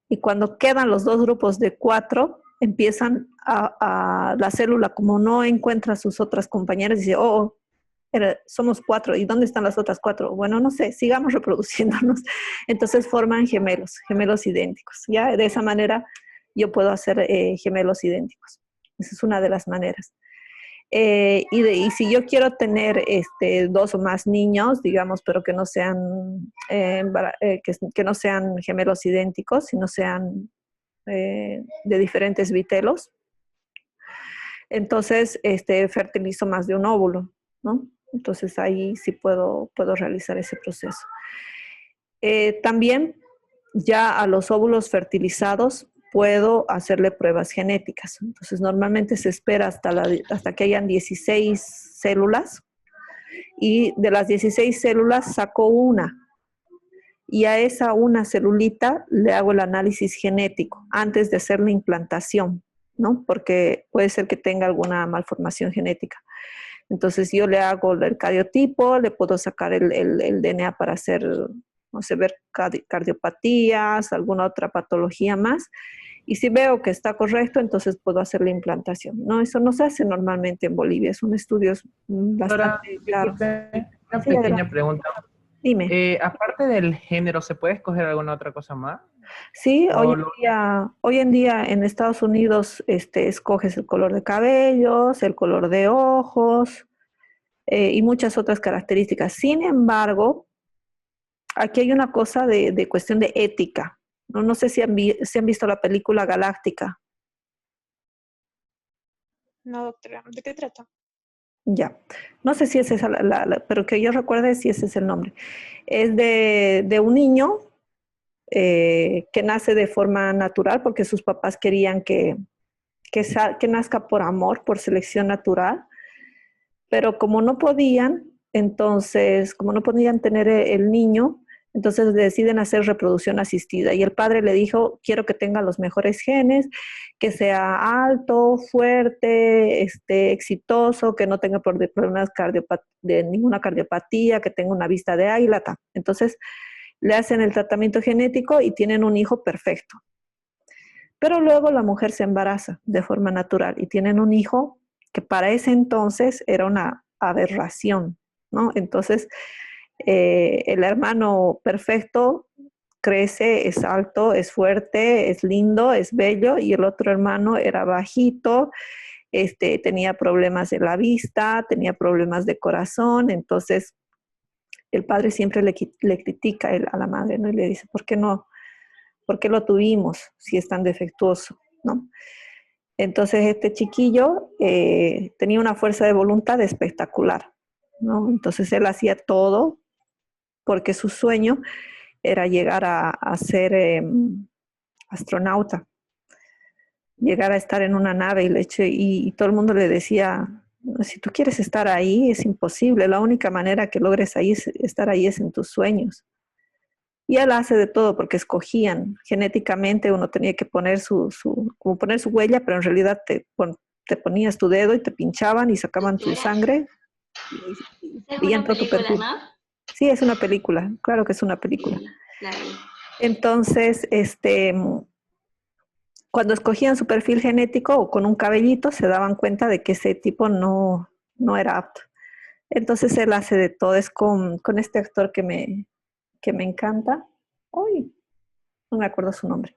Y cuando quedan los 2 grupos de 4, empiezan la célula, como no encuentra a sus otras compañeras, dice, somos 4, ¿y dónde están las otras 4? Bueno, no sé, sigamos reproduciéndonos. Entonces forman gemelos idénticos. ¿Ya? De esa manera yo puedo hacer gemelos idénticos. Esa es una de las maneras. Y si yo quiero tener 2 o más niños, digamos, pero que no sean, que no sean gemelos idénticos, sino sean de diferentes vitelos, entonces fertilizo más de un óvulo, ¿no? Entonces ahí sí puedo realizar ese proceso. También ya a los óvulos fertilizados puedo hacerle pruebas genéticas. Entonces, normalmente se espera hasta que hayan 16 células, y de las 16 células saco una, y a esa una celulita le hago el análisis genético antes de hacer la implantación, ¿no? Porque puede ser que tenga alguna malformación genética. Entonces, yo le hago el cariotipo, le puedo sacar el DNA para hacer, no sé, ver cardiopatías, alguna otra patología más. Y si veo que está correcto, entonces puedo hacer la implantación. No, eso no se hace normalmente en Bolivia, son estudios bastante claros. Una pequeña pregunta. Dime. Aparte del género, ¿se puede escoger alguna otra cosa más? Sí, hoy en día en Estados Unidos escoges el color de cabellos, el color de ojos y muchas otras características. Sin embargo, aquí hay una cosa de cuestión de ética. No sé si han visto la película Galáctica. No, doctora, ¿de qué trata? Ya, no sé si esa es pero que yo recuerde si ese es el nombre. Es de un niño que nace de forma natural porque sus papás querían que nazca por amor, por selección natural, pero como no podían, entonces, como no podían tener el niño, entonces deciden hacer reproducción asistida. Y el padre le dijo, quiero que tenga los mejores genes, que sea alto, fuerte, exitoso, que no tenga problemas de ninguna cardiopatía, que tenga una vista de águila. Entonces, le hacen el tratamiento genético y tienen un hijo perfecto. Pero luego la mujer se embaraza de forma natural y tienen un hijo que para ese entonces era una aberración, ¿no? Entonces, el hermano perfecto crece, es alto, es fuerte, es lindo, es bello, y el otro hermano era bajito, tenía problemas de la vista, tenía problemas de corazón, entonces el padre siempre le critica a la madre, ¿no? Y le dice, ¿por qué no? ¿Por qué lo tuvimos si es tan defectuoso, ¿no? Entonces este chiquillo tenía una fuerza de voluntad espectacular, ¿no? Entonces él hacía todo porque su sueño era llegar a ser astronauta, llegar a estar en una nave y todo el mundo le decía, si tú quieres estar ahí es imposible, la única manera que logres estar ahí es en tus sueños. Y él hace de todo porque escogían genéticamente, uno tenía que poner como poner su huella, pero en realidad te ponías tu dedo y te pinchaban y sacaban tu sangre y entró tu perfil. ¿No? Sí, es una película, claro que es una película. Sí, claro. Entonces, cuando escogían su perfil genético o con un cabellito, se daban cuenta de que ese tipo no era apto. Entonces él hace de todo, es con este actor que me encanta. Uy, no me acuerdo su nombre.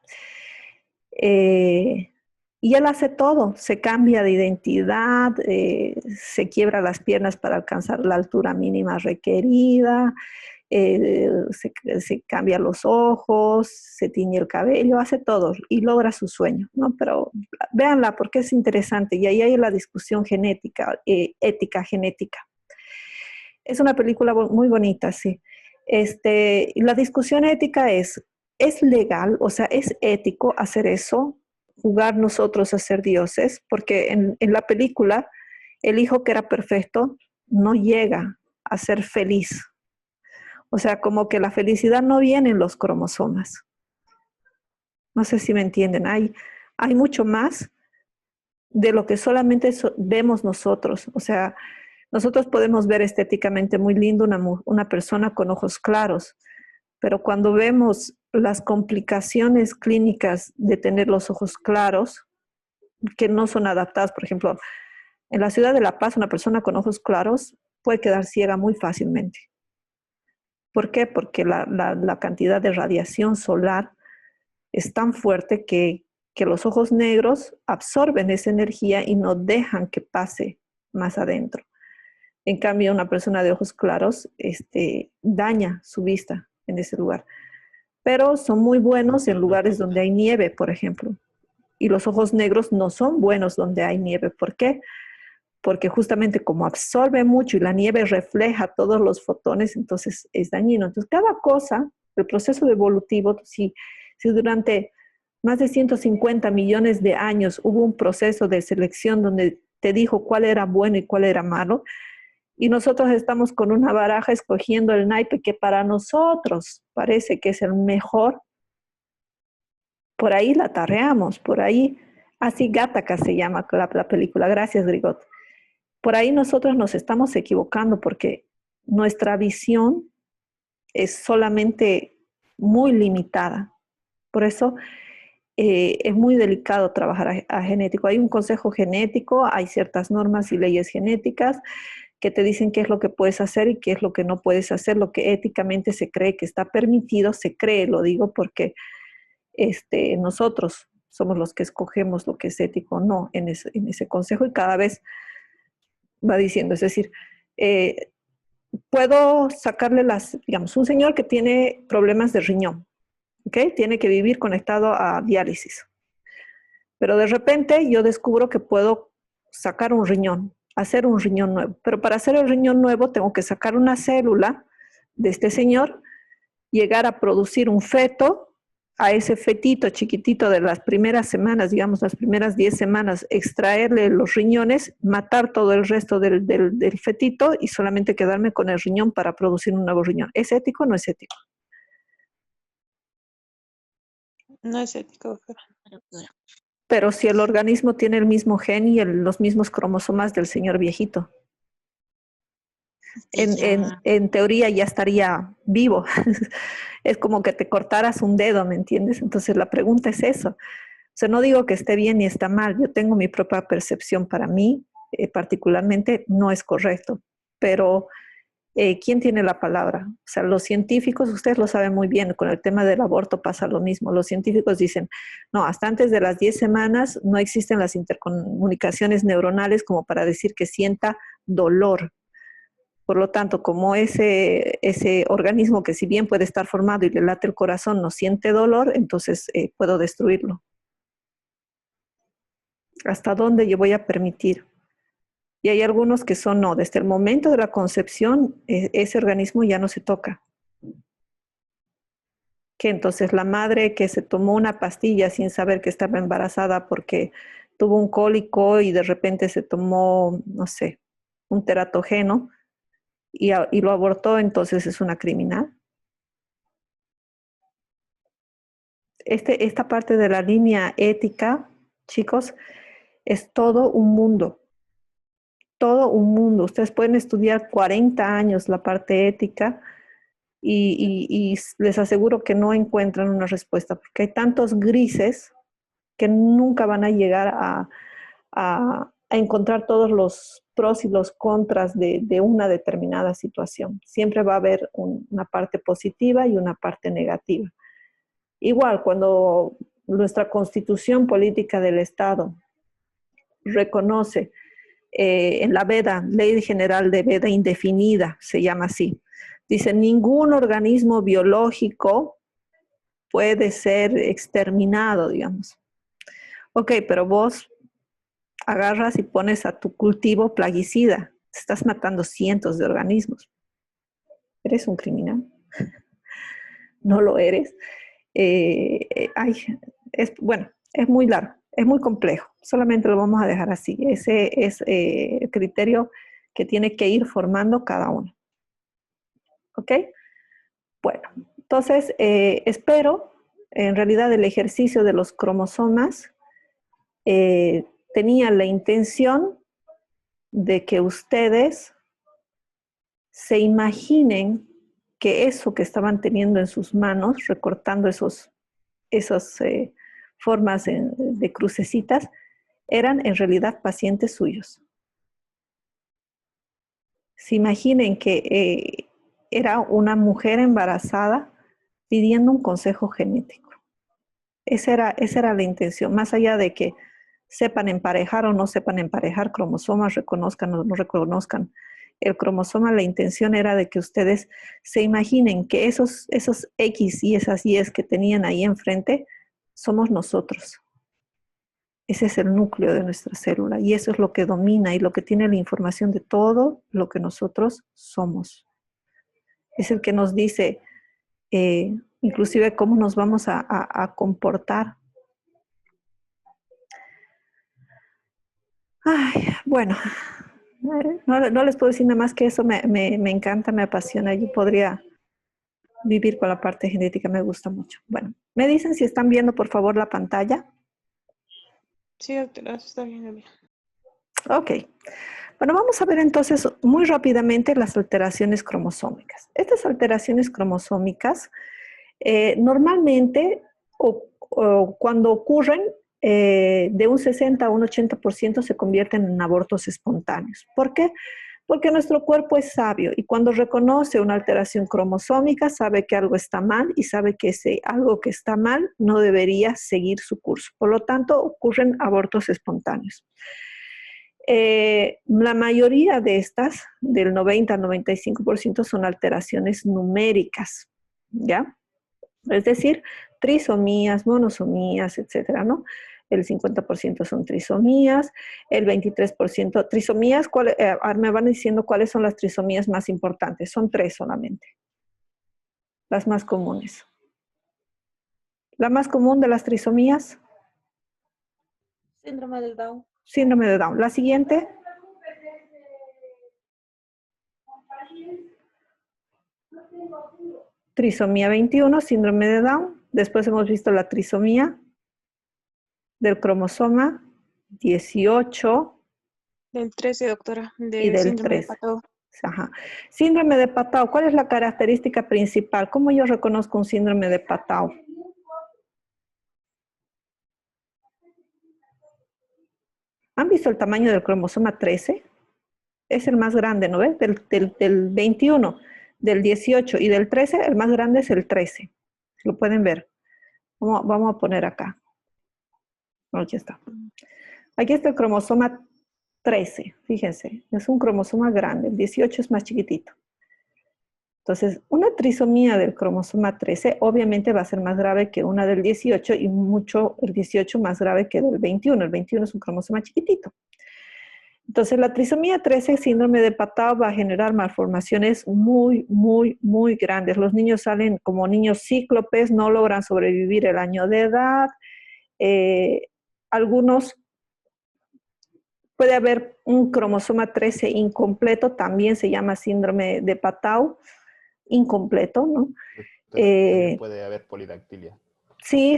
Y él hace todo, se cambia de identidad, se quiebra las piernas para alcanzar la altura mínima requerida, se cambia los ojos, se tiñe el cabello, hace todo y logra su sueño, ¿no? Pero véanla porque es interesante y ahí hay la discusión genética, ética genética. Es una película muy bonita, sí. La discusión ética ¿es legal? O sea, ¿es ético hacer eso? Jugar nosotros a ser dioses, porque en la película el hijo que era perfecto no llega a ser feliz. O sea, como que la felicidad no viene en los cromosomas. No sé si me entienden. Hay mucho más de lo que solamente vemos nosotros. O sea, nosotros podemos ver estéticamente muy lindo una persona con ojos claros, pero cuando vemos las complicaciones clínicas de tener los ojos claros, que no son adaptadas, por ejemplo, en la ciudad de La Paz, una persona con ojos claros puede quedar ciega muy fácilmente. ¿Por qué? Porque la cantidad de radiación solar es tan fuerte que los ojos negros absorben esa energía y no dejan que pase más adentro. En cambio, una persona de ojos claros daña su vista en ese lugar. Pero son muy buenos en lugares donde hay nieve, por ejemplo. Y los ojos negros no son buenos donde hay nieve. ¿Por qué? Porque justamente como absorbe mucho y la nieve refleja todos los fotones, entonces es dañino. Entonces, cada cosa, el proceso evolutivo, si durante más de 150 millones de años hubo un proceso de selección donde te dijo cuál era bueno y cuál era malo, y nosotros estamos con una baraja escogiendo el naipe que para nosotros parece que es el mejor, por ahí la tarreamos, por ahí, así Gattaca se llama la película, gracias Grigot. Por ahí nosotros nos estamos equivocando porque nuestra visión es solamente muy limitada. Por eso es muy delicado trabajar a genético. Hay un consejo genético, hay ciertas normas y leyes genéticas que te dicen qué es lo que puedes hacer y qué es lo que no puedes hacer, lo que éticamente se cree que está permitido, se cree, lo digo porque nosotros somos los que escogemos lo que es ético o no en ese consejo y cada vez va diciendo, es decir, puedo sacarle digamos, un señor que tiene problemas de riñón, ¿ok? Tiene que vivir conectado a diálisis, pero de repente yo descubro que puedo sacar un riñón, hacer un riñón nuevo. Pero para hacer el riñón nuevo tengo que sacar una célula de este señor, llegar a producir un feto a ese fetito chiquitito de las primeras semanas, digamos las primeras 10 semanas, extraerle los riñones, matar todo el resto del fetito y solamente quedarme con el riñón para producir un nuevo riñón. ¿Es ético o no es ético? No es ético, doctora. Pero si el organismo tiene el mismo gen y los mismos cromosomas del señor viejito, en teoría ya estaría vivo. Es como que te cortaras un dedo, ¿me entiendes? Entonces la pregunta es eso. O sea, no digo que esté bien ni está mal, yo tengo mi propia percepción. Para mí, particularmente, no es correcto, pero ¿quién tiene la palabra? O sea, los científicos, ustedes lo saben muy bien, con el tema del aborto pasa lo mismo. Los científicos dicen, no, hasta antes de las 10 semanas no existen las intercomunicaciones neuronales como para decir que sienta dolor. Por lo tanto, como ese organismo que si bien puede estar formado y le late el corazón no siente dolor, entonces puedo destruirlo. ¿Hasta dónde yo voy a permitir? Y hay algunos que son no, desde el momento de la concepción, ese organismo ya no se toca. Que entonces la madre que se tomó una pastilla sin saber que estaba embarazada porque tuvo un cólico y de repente se tomó, no sé, un teratogeno y lo abortó, entonces es una criminal. Esta parte de la línea ética, chicos, es todo un mundo. Todo un mundo. Ustedes pueden estudiar 40 años la parte ética y les aseguro que no encuentran una respuesta, porque hay tantos grises que nunca van a llegar a encontrar todos los pros y los contras de una determinada situación. Siempre va a haber una parte positiva y una parte negativa. Igual, cuando nuestra constitución política del Estado reconoce en la veda, Ley General de Veda Indefinida, se llama así, dice, ningún organismo biológico puede ser exterminado, digamos. Ok, pero vos agarras y pones a tu cultivo plaguicida, estás matando cientos de organismos. ¿Eres un criminal? No lo eres. Bueno, es muy largo, es muy complejo. Solamente lo vamos a dejar así. Ese es el criterio que tiene que ir formando cada uno. ¿Ok? Bueno, entonces espero, en realidad el ejercicio de los cromosomas tenía la intención de que ustedes se imaginen que eso que estaban teniendo en sus manos, recortando esas formas de crucecitas, eran en realidad pacientes suyos. Se imaginen que era una mujer embarazada pidiendo un consejo genético. Esa era la intención, más allá de que sepan emparejar o no sepan emparejar cromosomas, reconozcan o no reconozcan el cromosoma, la intención era de que ustedes se imaginen que esos X y esas Y que tenían ahí enfrente somos nosotros. Ese es el núcleo de nuestra célula y eso es lo que domina y lo que tiene la información de todo lo que nosotros somos. Es el que nos dice inclusive cómo nos vamos a comportar. Ay, bueno, no les puedo decir nada más que eso me encanta, me apasiona. Yo podría vivir con la parte genética, me gusta mucho. Bueno, me dicen si están viendo por favor la pantalla. Sí, doctora, se está viendo bien. Ok. Bueno, vamos a ver entonces muy rápidamente las alteraciones cromosómicas. Estas alteraciones cromosómicas normalmente cuando ocurren de un 60 a un 80% se convierten en abortos espontáneos. ¿Por qué? Porque nuestro cuerpo es sabio y cuando reconoce una alteración cromosómica sabe que algo está mal y sabe que ese algo que está mal no debería seguir su curso. Por lo tanto, ocurren abortos espontáneos. La mayoría de estas, del 90 al 95%, son alteraciones numéricas, ¿ya? Es decir, trisomías, monosomías, etcétera, ¿no? El 50% son trisomías, el 23% trisomías, me van diciendo cuáles son las trisomías más importantes. Son 3 solamente, las más comunes. La más común de las trisomías, Síndrome de Down. síndrome de Down. La siguiente, trisomía 21, síndrome de Down. Después hemos visto la trisomía del cromosoma 18 Del 13, doctora. y Del del síndrome de 13. Patau. Ajá. Síndrome de Patau, ¿cuál es la característica principal? ¿Cómo yo reconozco un síndrome de Patau? ¿Han visto el tamaño del cromosoma 13? Es el más grande, ¿no ves? Del 21, del 18 y del 13, el más grande es el 13. Lo pueden ver. Vamos a poner acá. Aquí está. Aquí está el cromosoma 13, fíjense. Es un cromosoma grande, el 18 es más chiquitito. Entonces, una trisomía del cromosoma 13 obviamente va a ser más grave que una del 18 y mucho el 18 más grave que del 21. El 21 es un cromosoma chiquitito. Entonces, la trisomía 13, síndrome de Patau, va a generar malformaciones muy, muy, muy grandes. Los niños salen como niños cíclopes, no logran sobrevivir el año de edad. Algunos, puede haber un cromosoma 13 incompleto, también se llama síndrome de Patau, incompleto, ¿no? También puede haber polidactilia. Sí,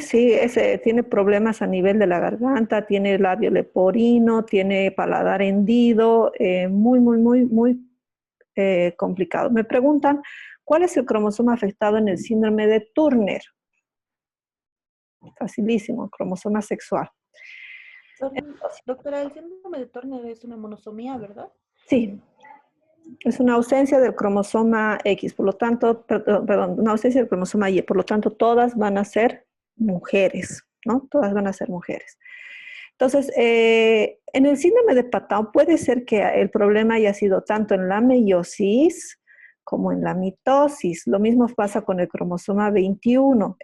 tiene problemas a nivel de la garganta, tiene labio leporino, tiene paladar hendido, muy, muy, muy, muy complicado. Me preguntan, ¿cuál es el cromosoma afectado en el síndrome de Turner? Facilísimo, cromosoma sexual. Doctora, el síndrome de Turner es una monosomía, ¿verdad? Sí, es una ausencia del cromosoma X, por lo tanto, perdón, una ausencia del cromosoma Y, por lo tanto, todas van a ser mujeres, ¿no? Todas van a ser mujeres. Entonces, en el síndrome de Patau puede ser que el problema haya sido tanto en la meiosis como en la mitosis. Lo mismo pasa con el cromosoma 21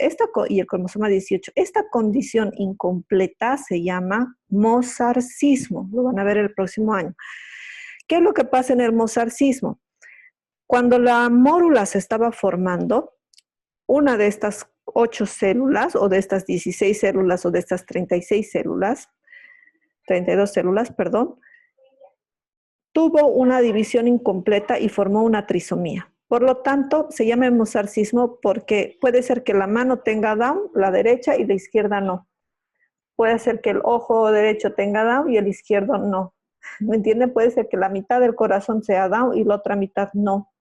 y el cromosoma 18. Esta condición incompleta se llama mosarcismo. Lo van a ver el próximo año. ¿Qué es lo que pasa en el mosarcismo? Cuando la mórula se estaba formando, una de estas 8 células, o de estas 16 células, o de estas 36 células, 32 células, perdón, tuvo una división incompleta y formó una trisomía. Por lo tanto, se llama mosarcismo porque puede ser que la mano tenga Down, la derecha, y la izquierda no. Puede ser que el ojo derecho tenga Down y el izquierdo no. ¿Me entienden? Puede ser que la mitad del corazón sea Down y la otra mitad no.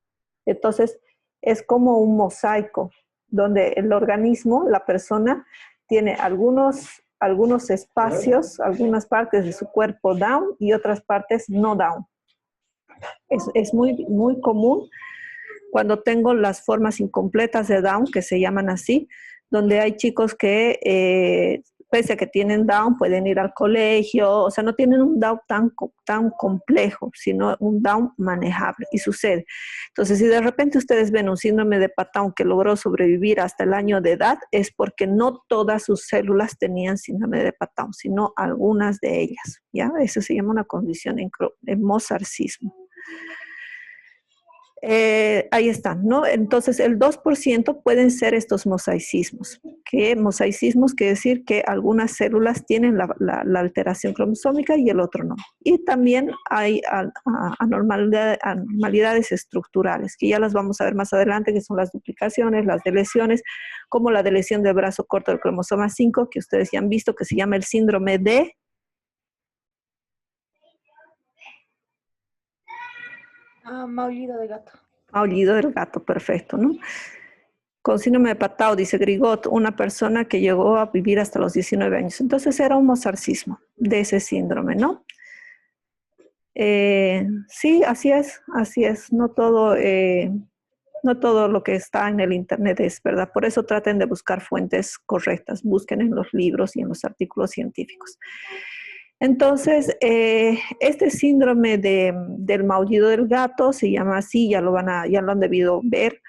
Entonces, es como un mosaico, donde el organismo, la persona, tiene algunos espacios, algunas partes de su cuerpo Down y otras partes no Down. Es muy, muy común cuando tengo las formas incompletas de Down, que se llaman así, donde hay chicos que, pese a que tienen Down, pueden ir al colegio, o sea, no tienen un Down tan complejo, sino un Down manejable, y sucede. Entonces, si de repente ustedes ven un síndrome de Patau que logró sobrevivir hasta el año de edad, es porque no todas sus células tenían síndrome de Patau, sino algunas de ellas, ¿ya? Eso se llama una condición en mosarcismo. Ahí están, ¿no? Entonces, el 2% pueden ser estos mosaicismos. Que mosaicismos quiere decir que algunas células tienen la alteración cromosómica y el otro no. Y también hay anormalidades estructurales, que ya las vamos a ver más adelante, que son las duplicaciones, las deleciones, como la deleción del brazo corto del cromosoma 5, que ustedes ya han visto, que se llama el síndrome de Maullido de gato. maullido del gato, perfecto, ¿no? Con síndrome de Patau, dice Grigot, una persona que llegó a vivir hasta los 19 años. Entonces era un mosarcismo de ese síndrome, ¿no? Sí, así es. No todo lo que está en el internet es verdad. Por eso traten de buscar fuentes correctas. Busquen en los libros y en los artículos científicos. Entonces, este síndrome del maullido del gato se llama así, ya lo han debido ver,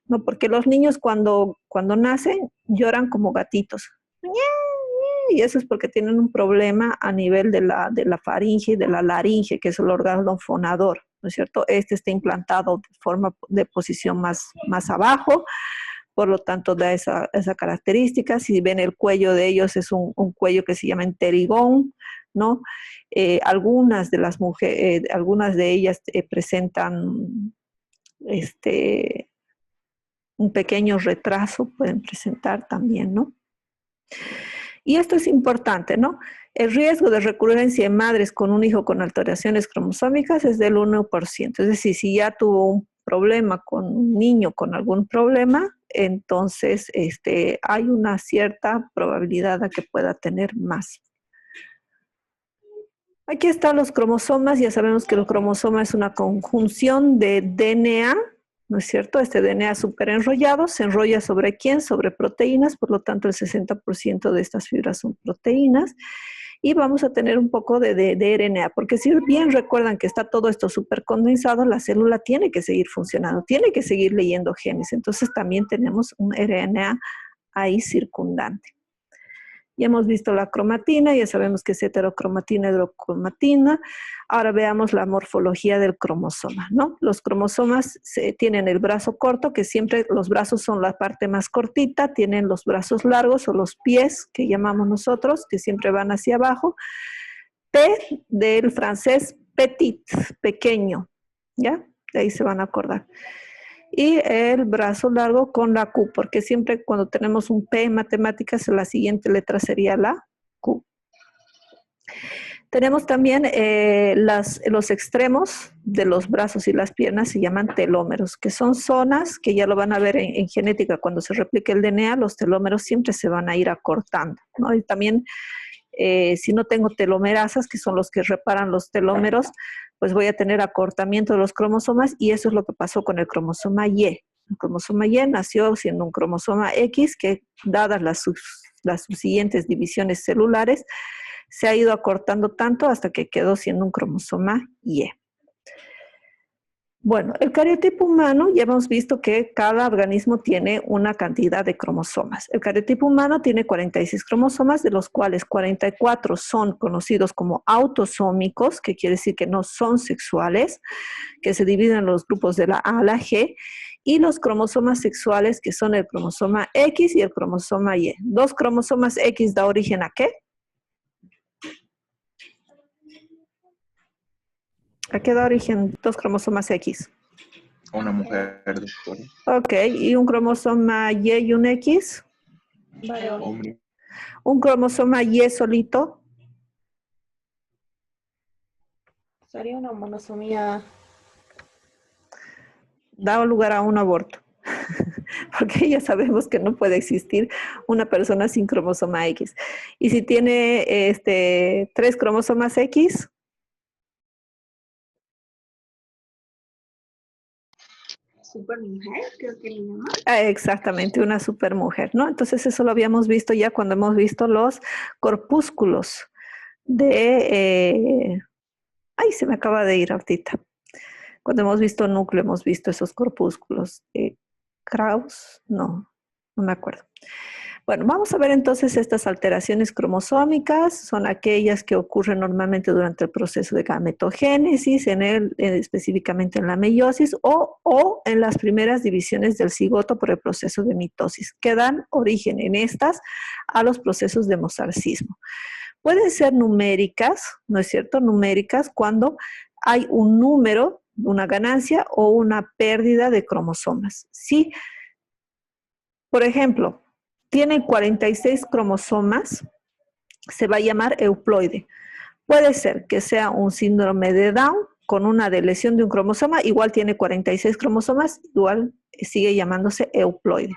¿no? Porque los niños cuando nacen lloran como gatitos. Y eso es porque tienen un problema a nivel de la faringe y de la laringe, que es el órgano fonador, ¿no es cierto? Este está implantado de posición más abajo, por lo tanto da esa característica. Si ven el cuello de ellos es un cuello que se llama enterigón, ¿no? Algunas de las mujeres, algunas de ellas presentan un pequeño retraso, pueden presentar también, ¿no? Y esto es importante, ¿no? El riesgo de recurrencia en madres con un hijo con alteraciones cromosómicas es del 1%. Es decir, si ya tuvo un problema con un niño con algún problema, entonces hay una cierta probabilidad de que pueda tener más. Aquí están los cromosomas. Ya sabemos que el cromosoma es una conjunción de DNA, ¿no es cierto? Este DNA súper enrollado se enrolla sobre ¿quién? Sobre proteínas, por lo tanto el 60% de estas fibras son proteínas. Y vamos a tener un poco de RNA, porque si bien recuerdan que está todo esto súper condensado, la célula tiene que seguir funcionando, tiene que seguir leyendo genes. Entonces también tenemos un RNA ahí circundante. Ya hemos visto la cromatina, ya sabemos que es heterocromatina, hidrocromatina. Ahora veamos la morfología del cromosoma, ¿no? Los cromosomas tienen el brazo corto, que siempre los brazos son la parte más cortita, tienen los brazos largos o los pies, que llamamos nosotros, que siempre van hacia abajo. P del francés petit, pequeño, ¿ya? De ahí se van a acordar. Y el brazo largo con la Q, porque siempre cuando tenemos un P en matemáticas, la siguiente letra sería la Q. Tenemos también los extremos de los brazos y las piernas, se llaman telómeros, que son zonas que ya lo van a ver en genética. Cuando se replique el DNA, los telómeros siempre se van a ir acortando, ¿no? Y también, si no tengo telomerasas, que son los que reparan los telómeros, pues voy a tener acortamiento de los cromosomas, y eso es lo que pasó con el cromosoma Y. El cromosoma Y nació siendo un cromosoma X que, dadas las subsiguientes divisiones celulares, se ha ido acortando tanto hasta que quedó siendo un cromosoma Y. Bueno, el cariotipo humano, ya hemos visto que cada organismo tiene una cantidad de cromosomas. El cariotipo humano tiene 46 cromosomas, de los cuales 44 son conocidos como autosómicos, que quiere decir que no son sexuales, que se dividen en los grupos de la A a la G, y los cromosomas sexuales, que son el cromosoma X y el cromosoma Y. Dos cromosomas X da origen ¿a qué? ¿A qué da origen dos cromosomas X? Una mujer, doctora. Ok, ¿y un cromosoma Y y un X? Hombre. ¿Un cromosoma Y solito? Sería una monosomía. Da lugar a un aborto. Porque ya sabemos que no puede existir una persona sin cromosoma X. Y si tiene 3 cromosomas X... Supermujer, creo que le llaman. Exactamente, una supermujer, ¿no? Entonces eso lo habíamos visto ya cuando hemos visto los corpúsculos de... ay, se me acaba de ir ahorita. Cuando hemos visto núcleo, hemos visto esos corpúsculos. Krauss, no me acuerdo. Bueno, vamos a ver entonces estas alteraciones cromosómicas. Son aquellas que ocurren normalmente durante el proceso de gametogénesis, específicamente en la meiosis o en las primeras divisiones del cigoto por el proceso de mitosis, que dan origen en estas a los procesos de mosaicismo. Pueden ser numéricas, ¿no es cierto? Numéricas cuando hay un número, una ganancia o una pérdida de cromosomas. Sí, por ejemplo, tiene 46 cromosomas, se va a llamar euploide. Puede ser que sea un síndrome de Down con una deleción de un cromosoma, igual tiene 46 cromosomas, igual sigue llamándose euploide.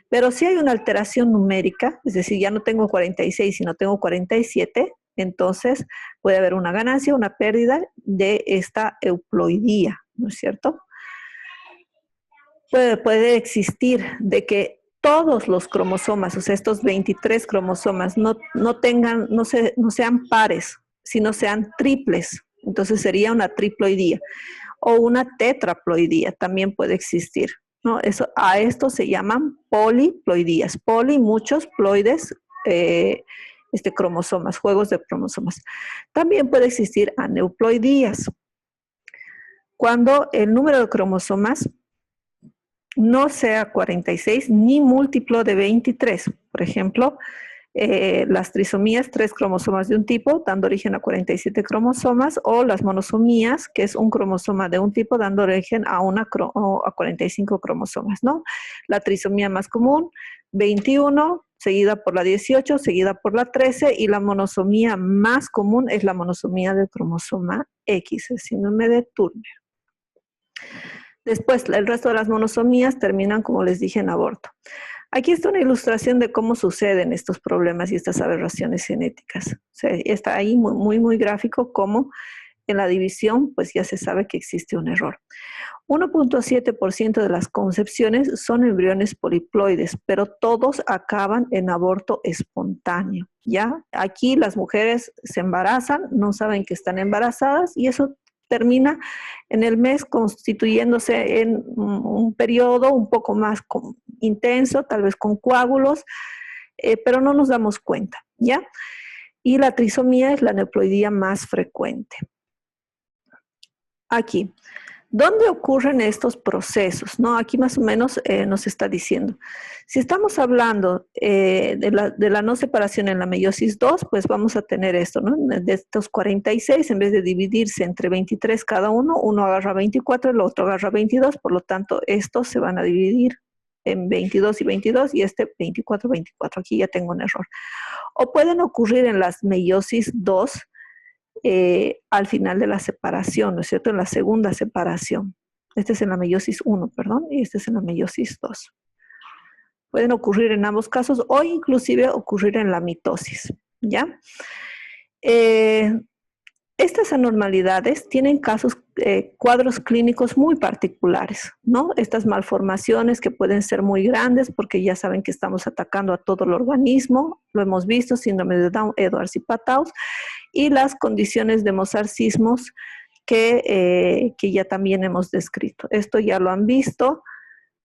Pero si hay una alteración numérica, es decir, ya no tengo 46, sino tengo 47, entonces puede haber una ganancia, una pérdida de esta euploidía, ¿no es cierto? Puede existir de que todos los cromosomas, o sea, estos 23 cromosomas, no sean pares, sino sean triples. Entonces sería una triploidía. O una tetraploidía también puede existir, ¿no? A esto se llaman poliploidías. Poli, muchos, ploides, cromosomas, juegos de cromosomas. También puede existir aneuploidías. Cuando el número de cromosomas no sea 46 ni múltiplo de 23. Por ejemplo, las trisomías, 3 cromosomas de un tipo, dando origen a 47 cromosomas, o las monosomías, que es un cromosoma de un tipo, dando origen a 45 cromosomas, ¿no? La trisomía más común, 21, seguida por la 18, seguida por la 13, y la monosomía más común es la monosomía del cromosoma X, el síndrome de Turner. Después, el resto de las monosomías terminan, como les dije, en aborto. Aquí está una ilustración de cómo suceden estos problemas y estas aberraciones genéticas. O sea, está ahí muy gráfico cómo en la división pues ya se sabe que existe un error. 1.7% de las concepciones son embriones poliploides, pero todos acaban en aborto espontáneo, ¿ya? Aquí las mujeres se embarazan, no saben que están embarazadas y eso termina en el mes constituyéndose en un periodo un poco más intenso, tal vez con coágulos, pero no nos damos cuenta, ¿ya? Y la trisomía es la aneuploidía más frecuente. Aquí, ¿dónde ocurren estos procesos? ¿No? Aquí más o menos nos está diciendo. Si estamos hablando de la no separación en la meiosis 2, pues vamos a tener esto, ¿no? De estos 46, en vez de dividirse entre 23 cada uno, uno agarra 24, el otro agarra 22, por lo tanto, estos se van a dividir en 22 y 22, y este 24, 24. Aquí ya tengo un error. O pueden ocurrir en las meiosis 2, al final de la separación, ¿no es cierto? En la segunda separación. Este es en la meiosis 1, perdón, y este es en la meiosis 2. Pueden ocurrir en ambos casos o inclusive ocurrir en la mitosis, ¿ya? Estas anormalidades tienen cuadros clínicos muy particulares, ¿no? Estas malformaciones que pueden ser muy grandes porque ya saben que estamos atacando a todo el organismo, lo hemos visto, síndrome de Down, Edwards y Pathaus, y las condiciones de mosarcismos que ya también hemos descrito. Esto ya lo han visto.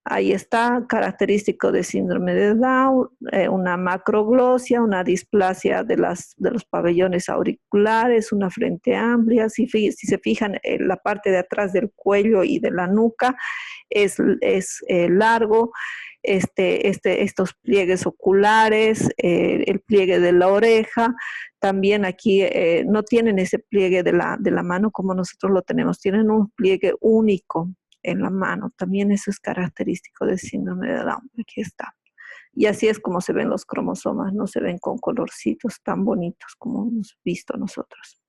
Ahí está, característico de síndrome de Down, una macroglosia, una displasia de los pabellones auriculares, una frente amplia. Si se fijan, la parte de atrás del cuello y de la nuca es largo. Estos pliegues oculares, el pliegue de la oreja, también aquí no tienen ese pliegue de la mano como nosotros lo tenemos, tienen un pliegue único en la mano. También eso es característico del síndrome de Down. Aquí está. Y así es como se ven los cromosomas, no se ven con colorcitos tan bonitos como hemos visto nosotros.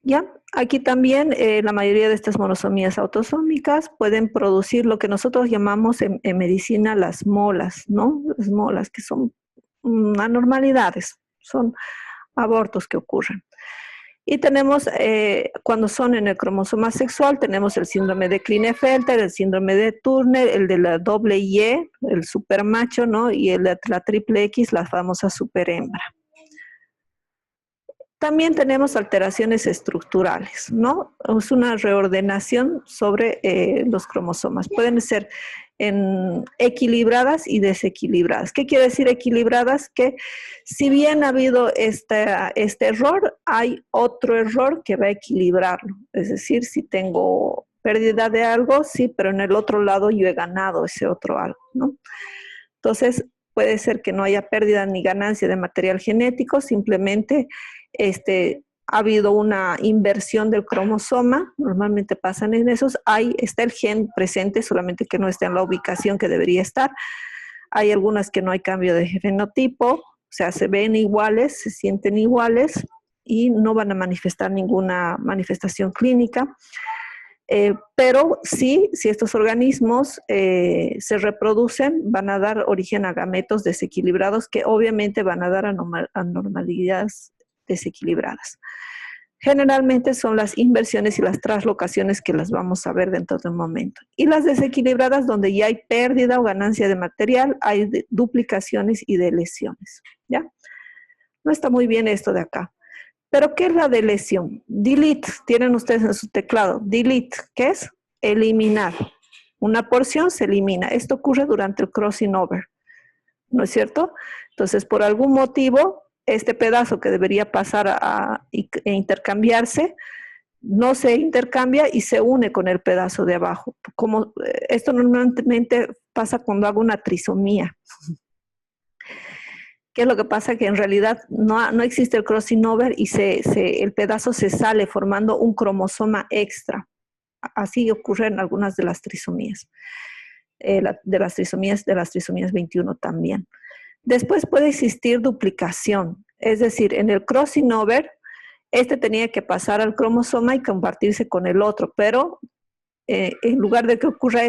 Ya, aquí también la mayoría de estas monosomías autosómicas pueden producir lo que nosotros llamamos en medicina las molas, ¿no? Las molas, que son anormalidades, son abortos que ocurren. Y tenemos, cuando son en el cromosoma sexual, tenemos el síndrome de Klinefelter, el síndrome de Turner, el de la doble Y, el supermacho, ¿no? Y el de la triple X, la famosa superhembra. También tenemos alteraciones estructurales, ¿no? Es una reordenación sobre los cromosomas. Pueden ser equilibradas y desequilibradas. ¿Qué quiere decir equilibradas? Que si bien ha habido este error, hay otro error que va a equilibrarlo. Es decir, si tengo pérdida de algo, sí, pero en el otro lado yo he ganado ese otro algo, ¿no? Entonces, puede ser que no haya pérdida ni ganancia de material genético, simplemente ha habido una inversión del cromosoma, normalmente pasan en esos, ahí está el gen presente, solamente que no está en la ubicación que debería estar. Hay algunas que no hay cambio de fenotipo, o sea, se ven iguales, se sienten iguales y no van a manifestar ninguna manifestación clínica. Pero sí, si estos organismos se reproducen, van a dar origen a gametos desequilibrados que obviamente van a dar anormalidades desequilibradas. Generalmente son las inversiones y las translocaciones que las vamos a ver dentro de un momento. Y las desequilibradas, donde ya hay pérdida o ganancia de material, hay duplicaciones y deleciones, ¿ya? No está muy bien esto de acá. ¿Pero qué es la deleción? Delete, tienen ustedes en su teclado. Delete, ¿qué es? Eliminar. Una porción se elimina. Esto ocurre durante el crossing over, ¿no es cierto? Entonces, por algún motivo, este pedazo que debería pasar e intercambiarse, no se intercambia y se une con el pedazo de abajo. Como esto normalmente pasa cuando hago una trisomía. ¿Qué es lo que pasa? Que en realidad no existe el crossing over y el pedazo se sale formando un cromosoma extra. Así ocurre en algunas de las trisomías. De las trisomías 21 también. Después puede existir duplicación. Es decir, en el crossing over, este tenía que pasar al cromosoma y compartirse con el otro, pero en lugar de que ocurra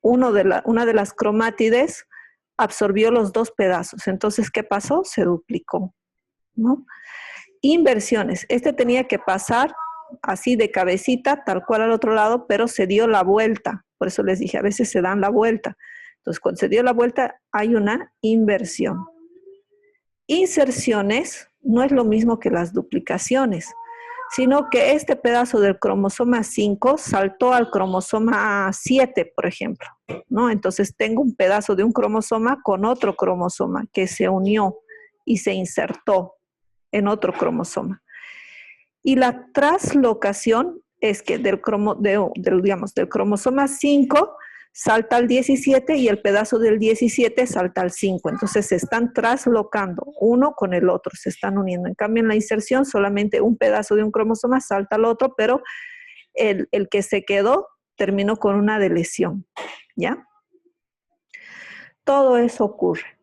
una de las cromátides absorbió los dos pedazos. Entonces, ¿qué pasó? Se duplicó, ¿no? Inversiones. Este tenía que pasar así de cabecita, tal cual al otro lado, pero se dio la vuelta. Por eso les dije, a veces se dan la vuelta. Entonces, cuando se dio la vuelta, hay una inversión. Inserciones no es lo mismo que las duplicaciones, sino que este pedazo del cromosoma 5 saltó al cromosoma 7, por ejemplo, ¿no? Entonces tengo un pedazo de un cromosoma con otro cromosoma que se unió y se insertó en otro cromosoma. Y la traslocación es que del cromosoma 5 salta al 17 y el pedazo del 17 salta al 5. Entonces se están traslocando uno con el otro, se están uniendo. En cambio, en la inserción solamente un pedazo de un cromosoma salta al otro, pero el que se quedó terminó con una deleción, ¿ya? Todo eso ocurre.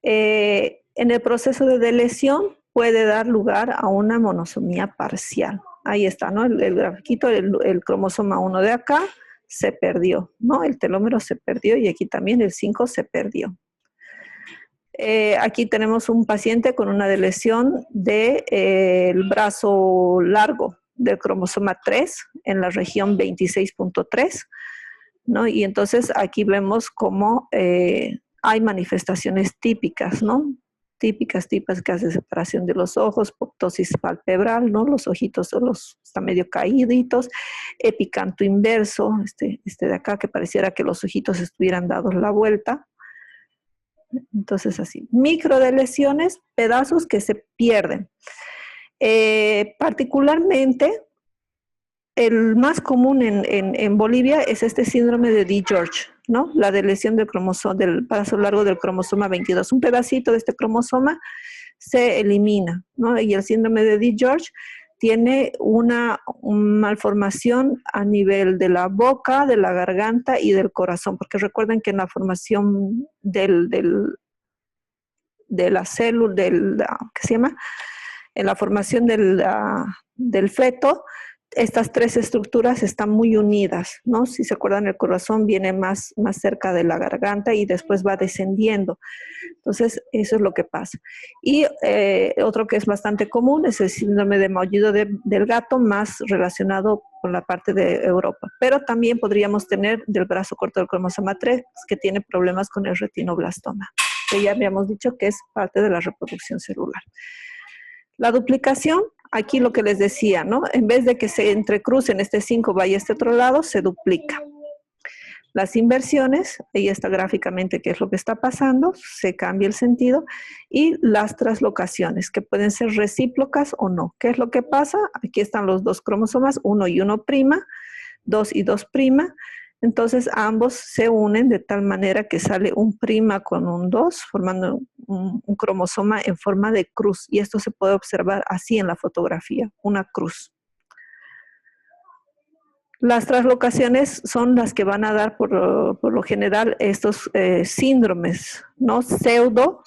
En el proceso de deleción puede dar lugar a una monosomía parcial. Ahí está, ¿no? El grafiquito, el cromosoma 1 de acá, se perdió, ¿no? El telómero se perdió y aquí también el 5 se perdió. Aquí tenemos un paciente con una deleción del brazo largo del cromosoma 3 en la región 26.3, ¿no? Y entonces aquí vemos cómo hay manifestaciones típicas, ¿no? Típicas de separación de los ojos, ptosis palpebral, ¿no? Los ojitos están medio caíditos, epicanto inverso, este de acá que pareciera que los ojitos estuvieran dados la vuelta. Entonces así, microdelesiones, pedazos que se pierden. Particularmente, el más común en Bolivia es este síndrome de DiGeorge, ¿no? La deleción del pedazo largo del cromosoma 22. Un pedacito de este cromosoma se elimina, ¿no? Y el síndrome de DiGeorge tiene una malformación a nivel de la boca, de la garganta y del corazón, porque recuerden que en la formación de la célula, ¿qué se llama? En la formación del feto, estas tres estructuras están muy unidas, ¿no? Si se acuerdan, el corazón viene más cerca de la garganta y después va descendiendo. Entonces, eso es lo que pasa. Y otro que es bastante común es el síndrome de maullido del gato, más relacionado con la parte de Europa. Pero también podríamos tener del brazo corto del cromosoma 3, que tiene problemas con el retinoblastoma, que ya habíamos dicho que es parte de la reproducción celular. La duplicación, aquí lo que les decía, ¿no? En vez de que se entrecrucen este 5 vaya a este otro lado, se duplica. Las inversiones, ahí está gráficamente qué es lo que está pasando, se cambia el sentido, y las traslocaciones, que pueden ser recíprocas o no. ¿Qué es lo que pasa? Aquí están los dos cromosomas, 1 y 1', 2 y 2', entonces ambos se unen de tal manera que sale un prima con un 2, formando un cromosoma en forma de cruz, y esto se puede observar así en la fotografía, una cruz. Las traslocaciones son las que van a dar por lo general estos síndromes, ¿no? Pseudo,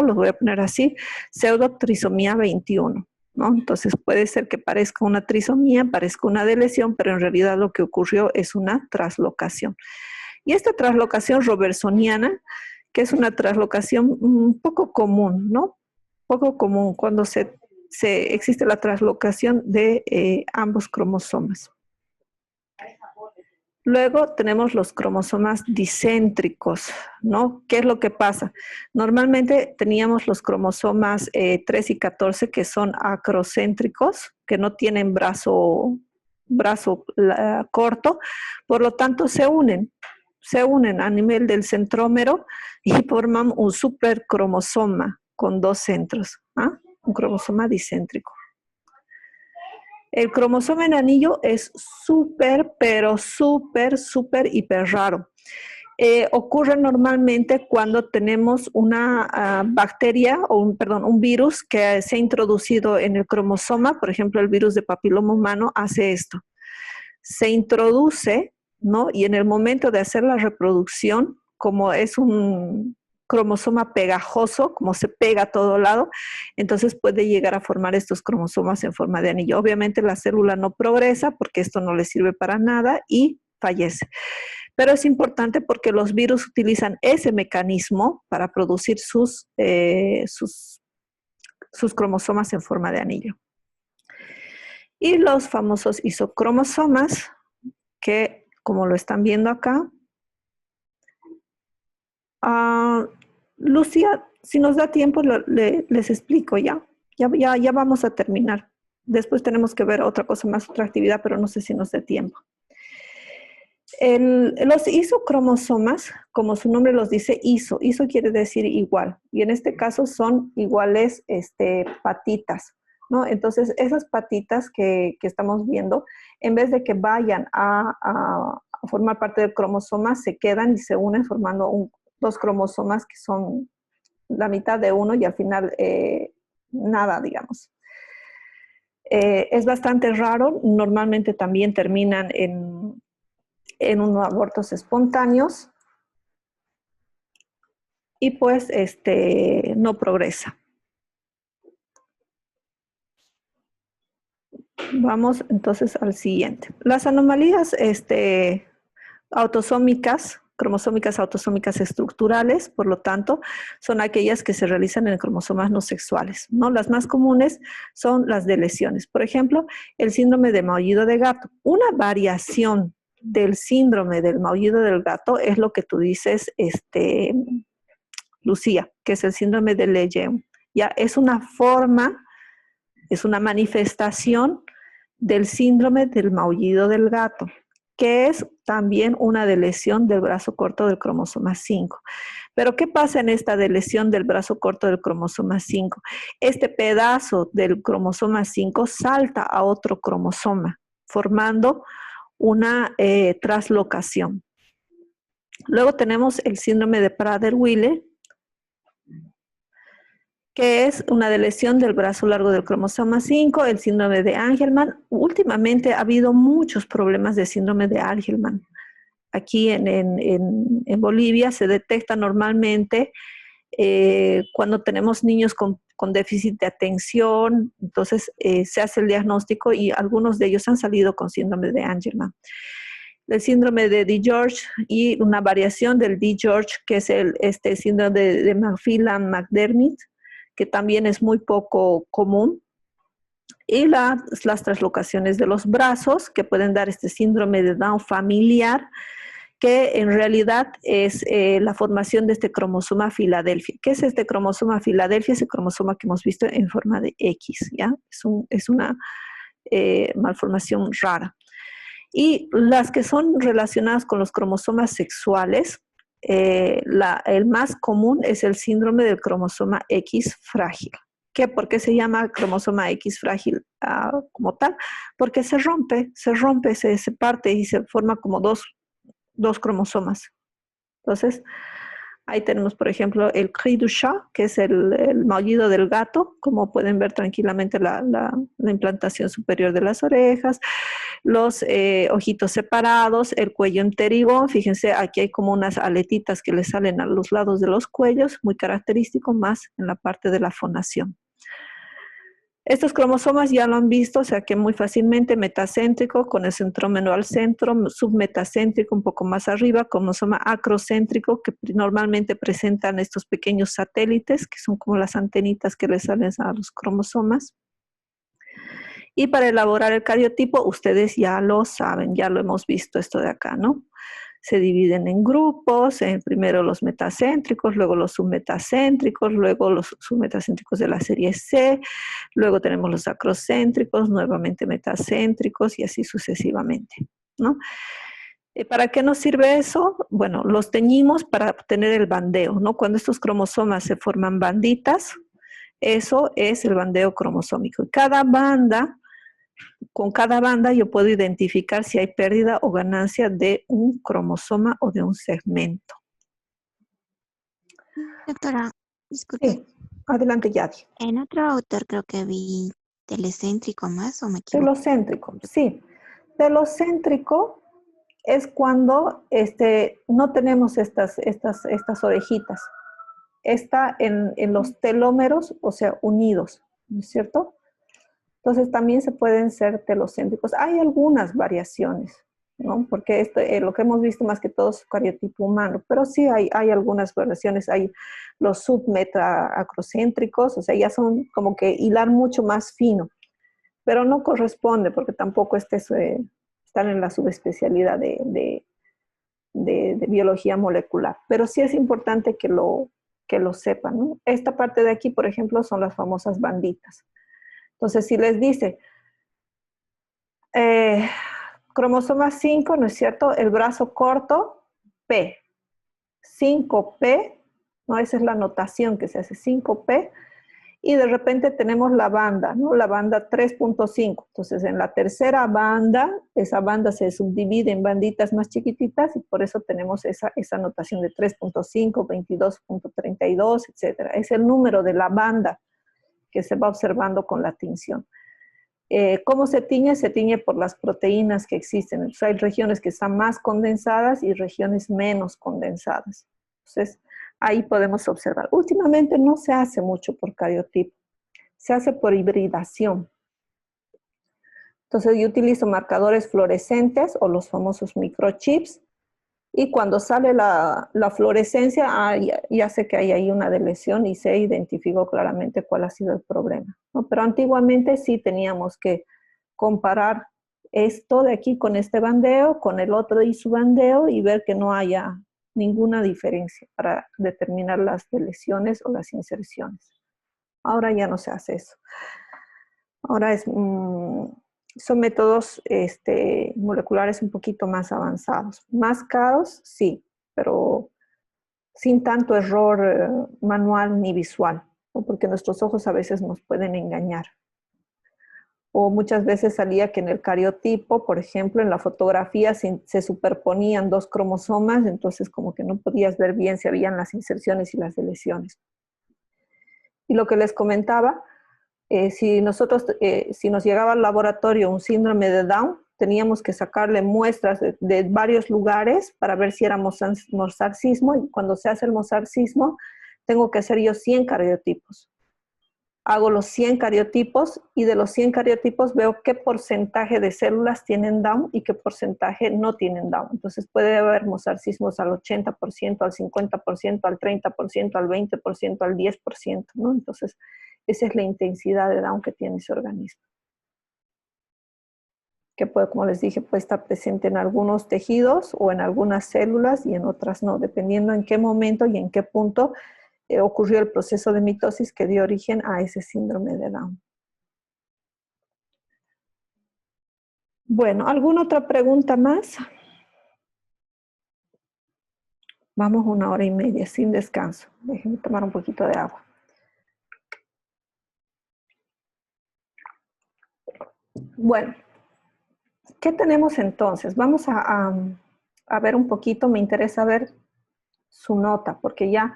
los voy a poner así, pseudo trisomía 21, ¿no? Entonces puede ser que parezca una trisomía, parezca una deleción, pero en realidad lo que ocurrió es una traslocación. Y esta traslocación robertsoniana, que es una traslocación un poco común, ¿no? Poco común cuando existe la traslocación de ambos cromosomas. Luego tenemos los cromosomas dicéntricos, ¿no? ¿Qué es lo que pasa? Normalmente teníamos los cromosomas 3 y 14 que son acrocéntricos, que no tienen brazo corto, por lo tanto se unen a nivel del centrómero y forman un supercromosoma con dos centros, ¿ah? Un cromosoma dicéntrico. El cromosoma en anillo es súper, pero súper, súper, hiper raro. Ocurre normalmente cuando tenemos una bacteria o un virus que se ha introducido en el cromosoma. Por ejemplo, el virus de papiloma humano hace esto. Se introduce, ¿no? Y en el momento de hacer la reproducción, como es un cromosoma pegajoso, como se pega a todo lado, entonces puede llegar a formar estos cromosomas en forma de anillo. Obviamente la célula no progresa porque esto no le sirve para nada y fallece. Pero es importante porque los virus utilizan ese mecanismo para producir sus cromosomas en forma de anillo. Y los famosos isocromosomas, que como lo están viendo acá, Lucía, si nos da tiempo, les explico ya. Ya vamos a terminar. Después tenemos que ver otra cosa más, otra actividad, pero no sé si nos da tiempo. Los isocromosomas, como su nombre los dice, iso quiere decir igual. Y en este caso son iguales patitas, ¿no? Entonces, esas patitas que estamos viendo, en vez de que vayan a formar parte del cromosoma, se quedan y se unen formando dos cromosomas que son la mitad de uno y al final nada, digamos. Es bastante raro, normalmente también terminan en unos abortos espontáneos y pues no progresa. Vamos entonces al siguiente. Las anomalías autosómicas, cromosómicas autosómicas estructurales, por lo tanto, son aquellas que se realizan en cromosomas no sexuales, ¿no? Las más comunes son las de lesiones. Por ejemplo, el síndrome de maullido de gato. Una variación del síndrome del maullido del gato es lo que tú dices, Lucía, que es el síndrome de Lejeune. Ya es una forma, es una manifestación del síndrome del maullido del gato, que es también una deleción del brazo corto del cromosoma 5. Pero ¿qué pasa en esta deleción del brazo corto del cromosoma 5? Este pedazo del cromosoma 5 salta a otro cromosoma, formando una traslocación. Luego tenemos el síndrome de Prader-Willi, que es una deleción del brazo largo del cromosoma 5, el síndrome de Angelman. Últimamente ha habido muchos problemas de síndrome de Angelman. Aquí en Bolivia se detecta normalmente cuando tenemos niños con déficit de atención, entonces se hace el diagnóstico y algunos de ellos han salido con síndrome de Angelman. El síndrome de DiGeorge y una variación del DiGeorge, que es este síndrome de McPherson-McDermott, que también es muy poco común, y las traslocaciones de los brazos, que pueden dar este síndrome de Down familiar, que en realidad es la formación de este cromosoma Filadelfia. ¿Qué es este cromosoma Filadelfia? Es el cromosoma que hemos visto en forma de X, ¿ya? Es una malformación rara. Y las que son relacionadas con los cromosomas sexuales, el más común es el síndrome del cromosoma X frágil. ¿Por qué se llama cromosoma X frágil como tal? Porque se rompe, se parte y se forma como dos cromosomas. Entonces, ahí tenemos, por ejemplo, el cri du chat, que es el maullido del gato, como pueden ver tranquilamente la implantación superior de las orejas, los ojitos separados, el cuello en terigón. Fíjense, aquí hay como unas aletitas que le salen a los lados de los cuellos, muy característico, más en la parte de la fonación. Estos cromosomas ya lo han visto, o sea que muy fácilmente metacéntrico con el centrómero al centro, submetacéntrico un poco más arriba, cromosoma acrocéntrico, que normalmente presentan estos pequeños satélites, que son como las antenitas que le salen a los cromosomas. Y para elaborar el cariotipo, ustedes ya lo saben, ya lo hemos visto esto de acá, ¿no? Se dividen en grupos, primero los metacéntricos, luego los submetacéntricos, luego los submetacéntricos de la serie C, luego tenemos los acrocéntricos, nuevamente metacéntricos y así sucesivamente, ¿no? ¿Para qué nos sirve eso? Bueno, los teñimos para obtener el bandeo, ¿no? Cuando estos cromosomas se forman banditas, eso es el bandeo cromosómico. Cada banda con cada banda yo puedo identificar si hay pérdida o ganancia de un cromosoma o de un segmento. Doctora, disculpe. Sí, adelante, Yadi. En otro autor creo que vi telecéntrico más, ¿o me equivoco? Telocéntrico, sí. Telocéntrico es cuando no tenemos estas orejitas. Está en los telómeros, o sea, unidos, ¿no es cierto? Entonces también se pueden ser telocéntricos. Hay algunas variaciones, ¿no? Porque lo que hemos visto más que todo es cariotipo humano, pero sí hay algunas variaciones. Hay los submetaacrocéntricos, o sea, ya son como que hilar mucho más fino, pero no corresponde porque tampoco están en la subespecialidad de biología molecular. Pero sí es importante que lo sepan, ¿no? Esta parte de aquí, por ejemplo, son las famosas banditas. Entonces, si les dice cromosoma 5, ¿no es cierto? El brazo corto, P. 5P, ¿no? Esa es la notación que se hace, 5P. Y de repente tenemos la banda, ¿no? La banda 3.5. Entonces, en la tercera banda, esa banda se subdivide en banditas más chiquititas y por eso tenemos esa notación de 3.5, 22.32, etc. Es el número de la banda que se va observando con la tinción. ¿Cómo se tiñe? Se tiñe por las proteínas que existen. Entonces, hay regiones que están más condensadas y regiones menos condensadas. Entonces, ahí podemos observar. Últimamente no se hace mucho por cariotipo, se hace por hibridación. Entonces, yo utilizo marcadores fluorescentes o los famosos microchips. Y cuando sale la fluorescencia, ya sé que hay ahí una lesión y se identificó claramente cuál ha sido el problema, ¿no? Pero antiguamente sí teníamos que comparar esto de aquí con este bandeo, con el otro y su bandeo y ver que no haya ninguna diferencia para determinar las deleciones o las inserciones. Ahora ya no se hace eso. Ahora son métodos moleculares un poquito más avanzados. Más caros, sí, pero sin tanto error manual ni visual, ¿no? Porque nuestros ojos a veces nos pueden engañar. O muchas veces salía que en el cariotipo, por ejemplo, en la fotografía se superponían dos cromosomas, entonces como que no podías ver bien si habían las inserciones y las deleciones. Y lo que les comentaba, si nos llegaba al laboratorio un síndrome de Down, teníamos que sacarle muestras de varios lugares para ver si era mosaicismo, y cuando se hace el mosaicismo, tengo que hacer yo 100 cariotipos. Hago los 100 cariotipos y de los 100 cariotipos veo qué porcentaje de células tienen Down y qué porcentaje no tienen Down. Entonces puede haber mosaicismos al 80%, al 50%, al 30%, al 20%, al 10%, ¿no? Entonces, esa es la intensidad de Down que tiene ese organismo. Que puede, como les dije, puede estar presente en algunos tejidos o en algunas células y en otras no, dependiendo en qué momento y en qué punto ocurrió el proceso de mitosis que dio origen a ese síndrome de Down. Bueno, ¿alguna otra pregunta más? Vamos 1 hora y media sin descanso. Déjenme tomar un poquito de agua. Bueno, ¿qué tenemos entonces? Vamos a ver un poquito, me interesa ver su nota, porque ya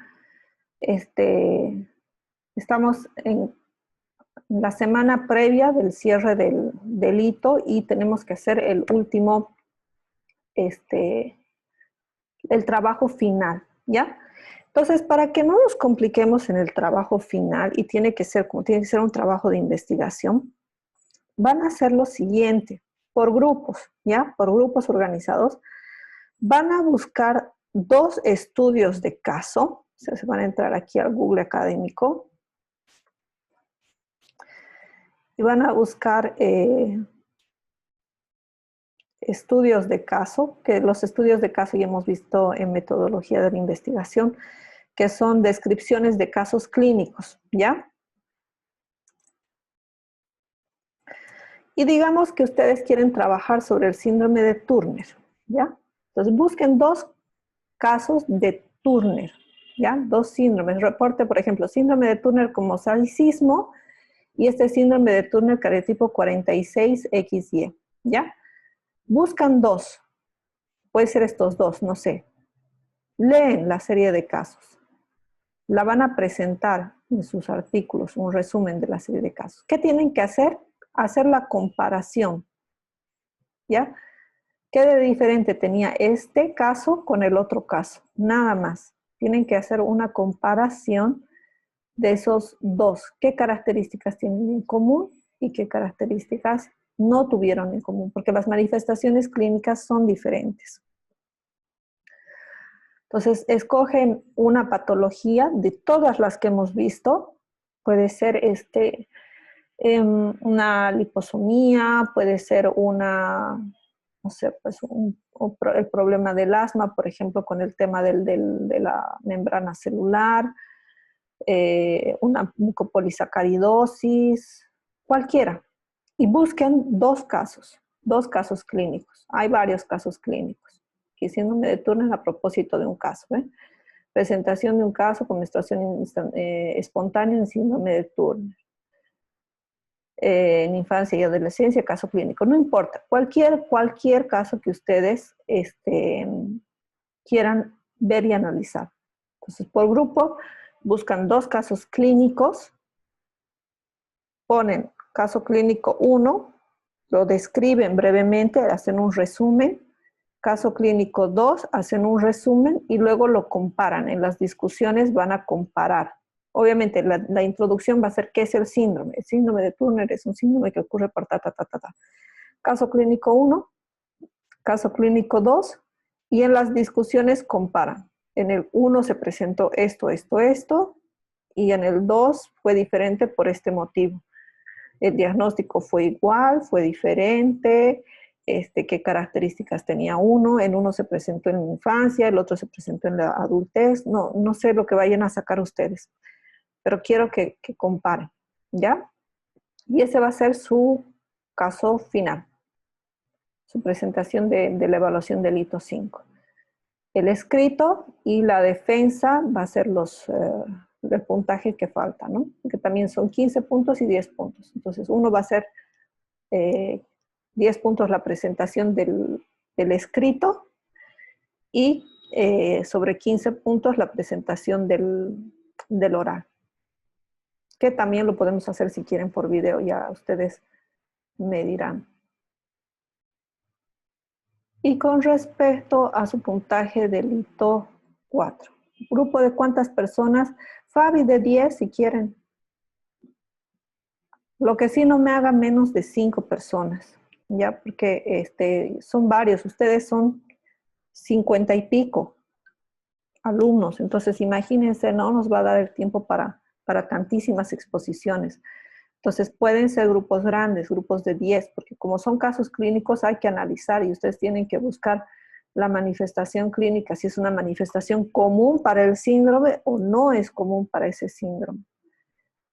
estamos en la semana previa del cierre del hito y tenemos que hacer el último, el trabajo final, ¿ya? Entonces, para que no nos compliquemos en el trabajo final, y tiene que ser un trabajo de investigación, van a hacer lo siguiente, por grupos, ¿ya? Por grupos organizados, van a buscar 2 estudios de caso, o sea, se van a entrar aquí al Google académico, y van a buscar estudios de caso, que los estudios de caso ya hemos visto en metodología de la investigación, que son descripciones de casos clínicos, ¿ya? Y digamos que ustedes quieren trabajar sobre el síndrome de Turner, ¿ya? Entonces busquen 2 casos de Turner, ¿ya? 2 síndromes. Reporte, por ejemplo, síndrome de Turner con mosaicismo y este síndrome de Turner cariotipo 46XY, ¿ya? Buscan dos, puede ser estos dos, no sé. Leen la serie de casos. La van a presentar en sus artículos, un resumen de la serie de casos. ¿Qué tienen que hacer? Hacer la comparación, ¿ya? ¿Qué de diferente tenía este caso con el otro caso? Nada más. Tienen que hacer una comparación de esos dos. ¿Qué características tienen en común y qué características no tuvieron en común? Porque las manifestaciones clínicas son diferentes. Entonces, escogen una patología de todas las que hemos visto. Puede ser una liposomía, puede ser una, no sé, pues el problema del asma, por ejemplo, con el tema de la membrana celular, una mucopolisacaridosis, cualquiera. Y busquen dos casos clínicos. Hay varios casos clínicos. Aquí síndrome de Turner a propósito de un caso. Presentación de un caso con menstruación espontánea en síndrome de Turner. En infancia y adolescencia, caso clínico. No importa. Cualquier caso que ustedes quieran ver y analizar. Entonces, por grupo, buscan dos casos clínicos, ponen caso clínico 1, lo describen brevemente, hacen un resumen. Caso clínico 2, hacen un resumen y luego lo comparan. En las discusiones van a comparar. Obviamente, la introducción va a ser ¿qué es el síndrome? El síndrome de Turner es un síndrome que ocurre por ta. Caso clínico 1, caso clínico 2, y en las discusiones comparan. En el 1 se presentó esto, y en el 2 fue diferente por este motivo. El diagnóstico fue igual, fue diferente, qué características tenía uno. En uno se presentó en la infancia, el otro se presentó en la adultez. No sé lo que vayan a sacar ustedes, pero quiero que comparen, ¿ya? Y ese va a ser su caso final, su presentación de la evaluación del hito 5. El escrito y la defensa va a ser el puntaje que falta, ¿no? Que también son 15 puntos y 10 puntos. Entonces, uno va a ser 10 puntos la presentación del escrito y sobre 15 puntos la presentación del oral. Que también lo podemos hacer si quieren por video, ya ustedes me dirán. Y con respecto a su puntaje del hito 4. ¿Grupo de cuántas personas? Fabi, de 10 si quieren. Lo que sí no me haga menos de 5 personas, ¿ya? Porque son varios, ustedes son 50 y pico alumnos. Entonces, imagínense, no nos va a dar el tiempo para tantísimas exposiciones. Entonces, pueden ser grupos grandes, grupos de 10, porque como son casos clínicos hay que analizar y ustedes tienen que buscar la manifestación clínica, si es una manifestación común para el síndrome o no es común para ese síndrome.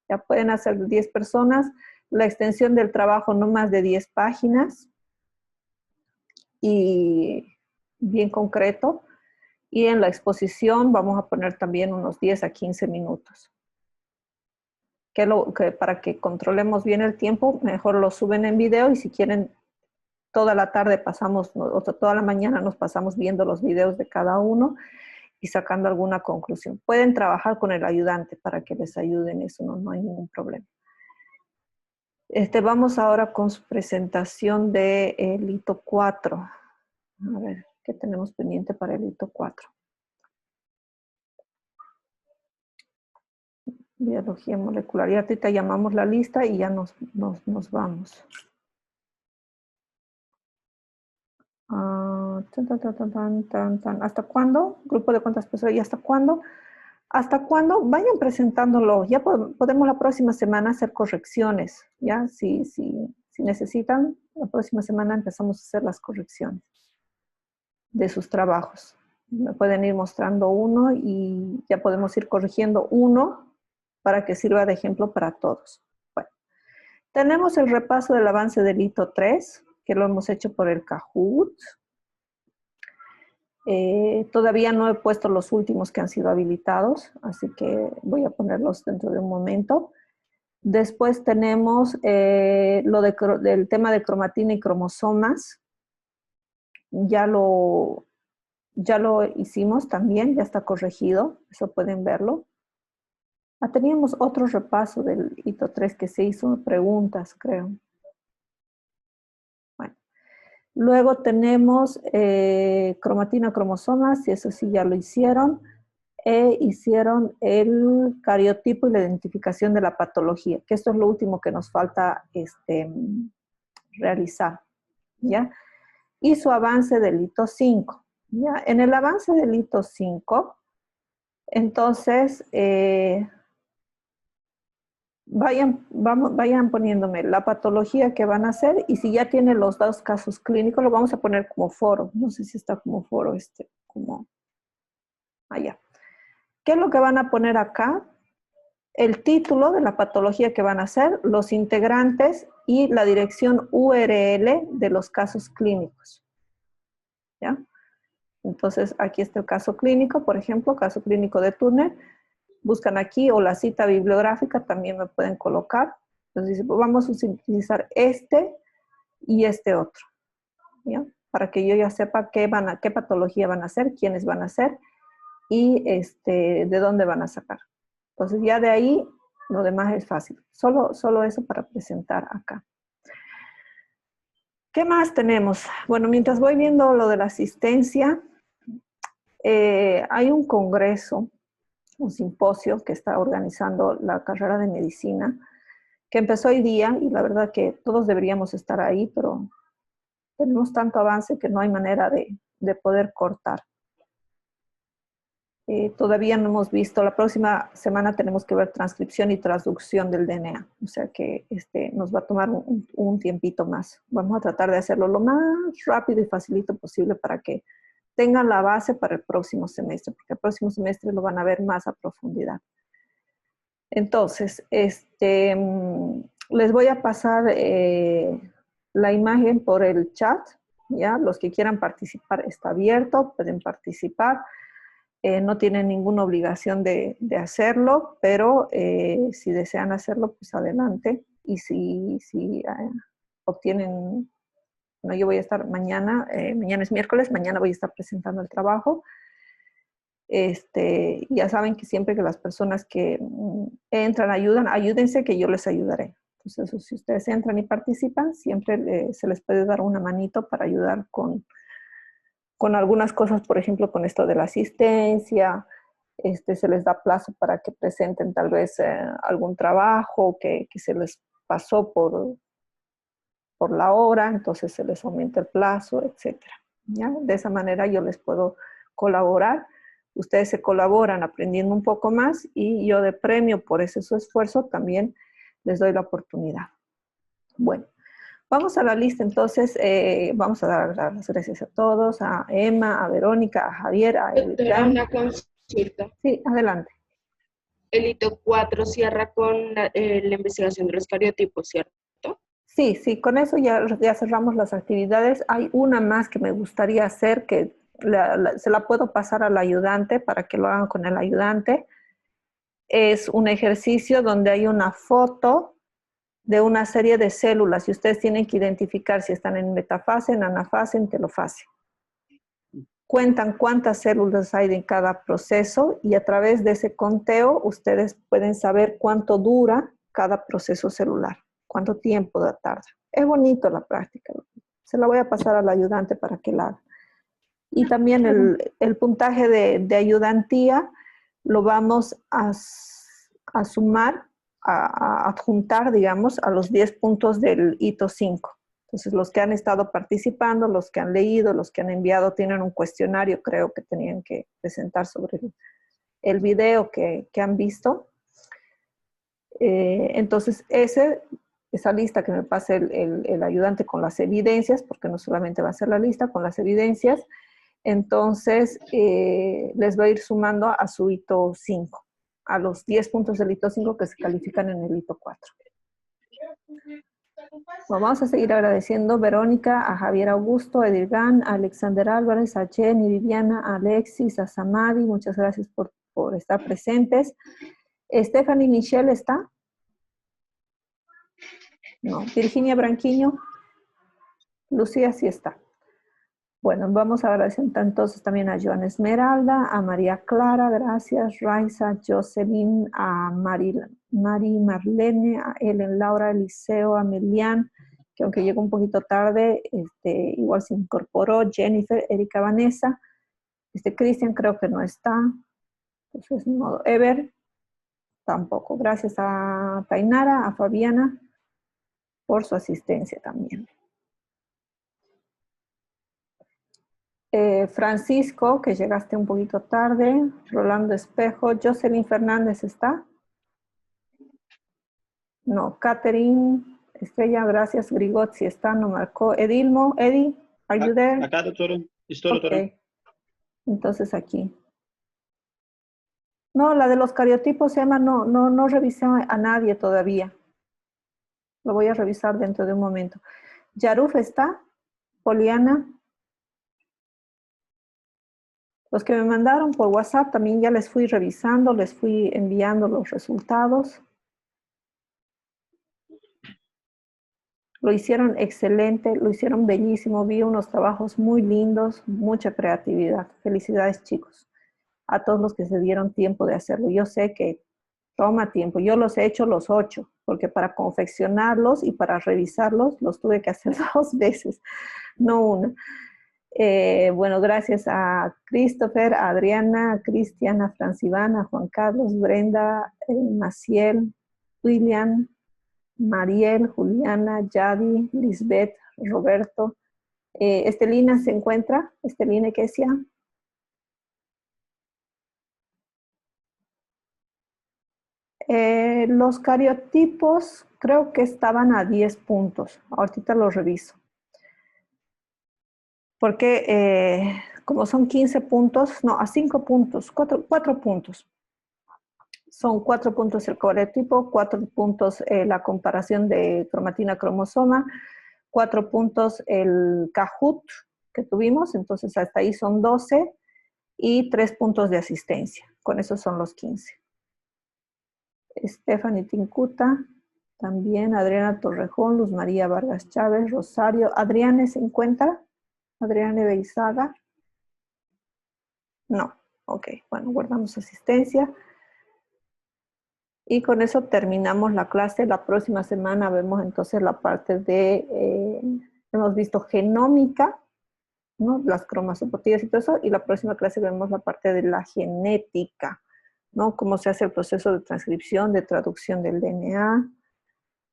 Ya pueden hacer 10 personas, la extensión del trabajo no más de 10 páginas y bien concreto. Y en la exposición vamos a poner también unos 10 a 15 minutos. Para que controlemos bien el tiempo, mejor lo suben en video y si quieren toda la tarde toda la mañana nos pasamos viendo los videos de cada uno y sacando alguna conclusión. Pueden trabajar con el ayudante para que les ayuden, eso no hay ningún problema. Vamos ahora con su presentación del hito 4. A ver, ¿qué tenemos pendiente para el hito 4? Biología molecular. Y ahorita llamamos la lista y ya nos vamos. ¿Hasta cuándo? ¿Grupo de cuántas personas? ¿Y hasta cuándo? ¿Hasta cuándo? Vayan presentándolo. Ya podemos la próxima semana hacer correcciones. ¿Ya? Si necesitan, la próxima semana empezamos a hacer las correcciones de sus trabajos. Me pueden ir mostrando uno y ya podemos ir corrigiendo uno para que sirva de ejemplo para todos. Bueno, tenemos el repaso del avance del hito 3, que lo hemos hecho por el Kahoot. Todavía no he puesto los últimos que han sido habilitados, así que voy a ponerlos dentro de un momento. Después tenemos del tema de cromatina y cromosomas. Ya lo hicimos también, ya está corregido, eso pueden verlo. Teníamos otro repaso del hito 3 que se hizo preguntas, creo. Bueno, luego tenemos cromatina, cromosomas, y eso sí ya lo hicieron. Hicieron el cariotipo y la identificación de la patología, que esto es lo último que nos falta realizar, ¿ya? Y su avance del hito 5, ¿ya? En el avance del hito 5, entonces, vayan poniéndome la patología que van a hacer, y si ya tienen los 2 casos clínicos, lo vamos a poner como foro. No sé si está como foro como allá. ¿Qué es lo que van a poner acá? El título de la patología que van a hacer, los integrantes y la dirección URL de los casos clínicos. ¿Ya? Entonces, aquí está el caso clínico, por ejemplo, caso clínico de Turner. Buscan aquí, o la cita bibliográfica también me pueden colocar. Entonces, dice, pues vamos a utilizar este y este otro, ¿ya? Para que yo ya sepa qué patología van a hacer, quiénes van a hacer y de dónde van a sacar. Entonces, ya de ahí, lo demás es fácil. Solo eso para presentar acá. ¿Qué más tenemos? Bueno, mientras voy viendo lo de la asistencia, hay un congreso, un simposio que está organizando la carrera de medicina, que empezó hoy día, y la verdad que todos deberíamos estar ahí, pero tenemos tanto avance que no hay manera de poder cortar. Todavía no hemos visto, la próxima semana tenemos que ver transcripción y traducción del DNA, o sea que nos va a tomar un tiempito más. Vamos a tratar de hacerlo lo más rápido y facilito posible para que tengan la base para el próximo semestre, porque el próximo semestre lo van a ver más a profundidad. Entonces, les voy a pasar la imagen por el chat, ¿ya? Los que quieran participar está abierto, pueden participar. No tienen ninguna obligación de hacerlo, pero si desean hacerlo, pues adelante. Y si obtienen, bueno, yo voy a estar mañana es miércoles, mañana voy a estar presentando el trabajo. Ya saben que siempre que las personas que entran ayúdense, que yo les ayudaré. Entonces, si ustedes entran y participan, siempre se les puede dar una manito para ayudar con algunas cosas, por ejemplo, con esto de la asistencia. Se les da plazo para que presenten tal vez algún trabajo que se les pasó por la hora, entonces se les aumenta el plazo, etc. ¿Ya? De esa manera yo les puedo colaborar. Ustedes se colaboran aprendiendo un poco más, y yo de premio por ese su esfuerzo también les doy la oportunidad. Bueno, vamos a la lista entonces. Vamos a dar las gracias a todos, a Emma, a Verónica, a Javier, a Doctora, una consulta. Sí, adelante. El hito 4 cierra con la investigación de los cariotipos, ¿cierto? Sí, con eso ya cerramos las actividades. Hay una más que me gustaría hacer, que se la puedo pasar al ayudante para que lo hagan con el ayudante. Es un ejercicio donde hay una foto de una serie de células, y ustedes tienen que identificar si están en metafase, en anafase, en telofase. Cuentan cuántas células hay en cada proceso, y a través de ese conteo ustedes pueden saber cuánto dura cada proceso celular, cuánto tiempo tarda. Es bonito la práctica. Se la voy a pasar al ayudante para que la haga. Y también el puntaje de ayudantía lo vamos a sumar, a adjuntar, digamos, a los 10 puntos del hito 5. Entonces, los que han estado participando, los que han leído, los que han enviado, tienen un cuestionario, creo que tenían que presentar sobre el video que han visto. Entonces, esa lista que me pase el ayudante con las evidencias, porque no solamente va a ser la lista, con las evidencias, entonces les va a ir sumando a su hito 5, a los 10 puntos del hito 5 que se califican en el hito 4. Bueno, vamos a seguir agradeciendo a Verónica, a Javier Augusto, a Edirgan, a Alexander Álvarez, a Jenny, Viviana, a Alexis, a Samadi. Muchas gracias por estar presentes. Stephanie Michelle, ¿está? No. Virginia Branquiño. Lucía sí está. Bueno, vamos a agradecer entonces también a Joana Esmeralda, a María Clara, gracias, Raiza, Jocelyn, a Mari Marlene, a Ellen, Laura, Eliseo, a Melian, que aunque llegó un poquito tarde, igual se incorporó, Jennifer, Erika, Vanessa, Cristian creo que no está, entonces ni modo, Ever, tampoco, gracias a Tainara, a Fabiana, por su asistencia también. Francisco, que llegaste un poquito tarde, Rolando Espejo, Jocelyn Fernández, ¿está? No, Catherine, Estrella, gracias, Grigot, si está, no marcó. Edilmo, Eddie, are you there? Acá, doctora. Estoy, doctora. Ok, entonces aquí. No, la de los cariotipos, Emma, no revisé a nadie todavía. Lo voy a revisar dentro de un momento. Yaruf, ¿está? Poliana. Los que me mandaron por WhatsApp también ya les fui revisando, les fui enviando los resultados. Lo hicieron excelente, lo hicieron bellísimo, vi unos trabajos muy lindos, mucha creatividad. Felicidades, chicos, a todos los que se dieron tiempo de hacerlo. Yo sé que toma tiempo, yo los he hecho los 8, porque para confeccionarlos y para revisarlos los tuve que hacer 2 veces, no una. Bueno, gracias a Christopher, a Adriana, a Cristiana, a Francivana, a Juan Carlos, Brenda, Maciel, William, Mariel, Juliana, Yadi, Lisbeth, Roberto. Estelina se encuentra, Estelina y Kesia. Los cariotipos creo que estaban a 10 puntos, ahorita los reviso. Porque como son 15 puntos, no, a 5 puntos, 4 puntos. Son 4 puntos el cariotipo, 4 puntos la comparación de cromatina-cromosoma, 4 puntos el Kahoot que tuvimos, entonces hasta ahí son 12 y 3 puntos de asistencia. Con eso son los 15. Stephanie Tincuta, también Adriana Torrejón, Luz María Vargas Chávez, Rosario. ¿Adriane se encuentra? ¿Adriane Beizaga? No. Ok, bueno, guardamos asistencia. Y con eso terminamos la clase. La próxima semana vemos entonces la parte de, hemos visto genómica, ¿no? Las cromosopotías y todo eso. Y la próxima clase vemos la parte de la genética, ¿no? Cómo se hace el proceso de transcripción, de traducción del DNA.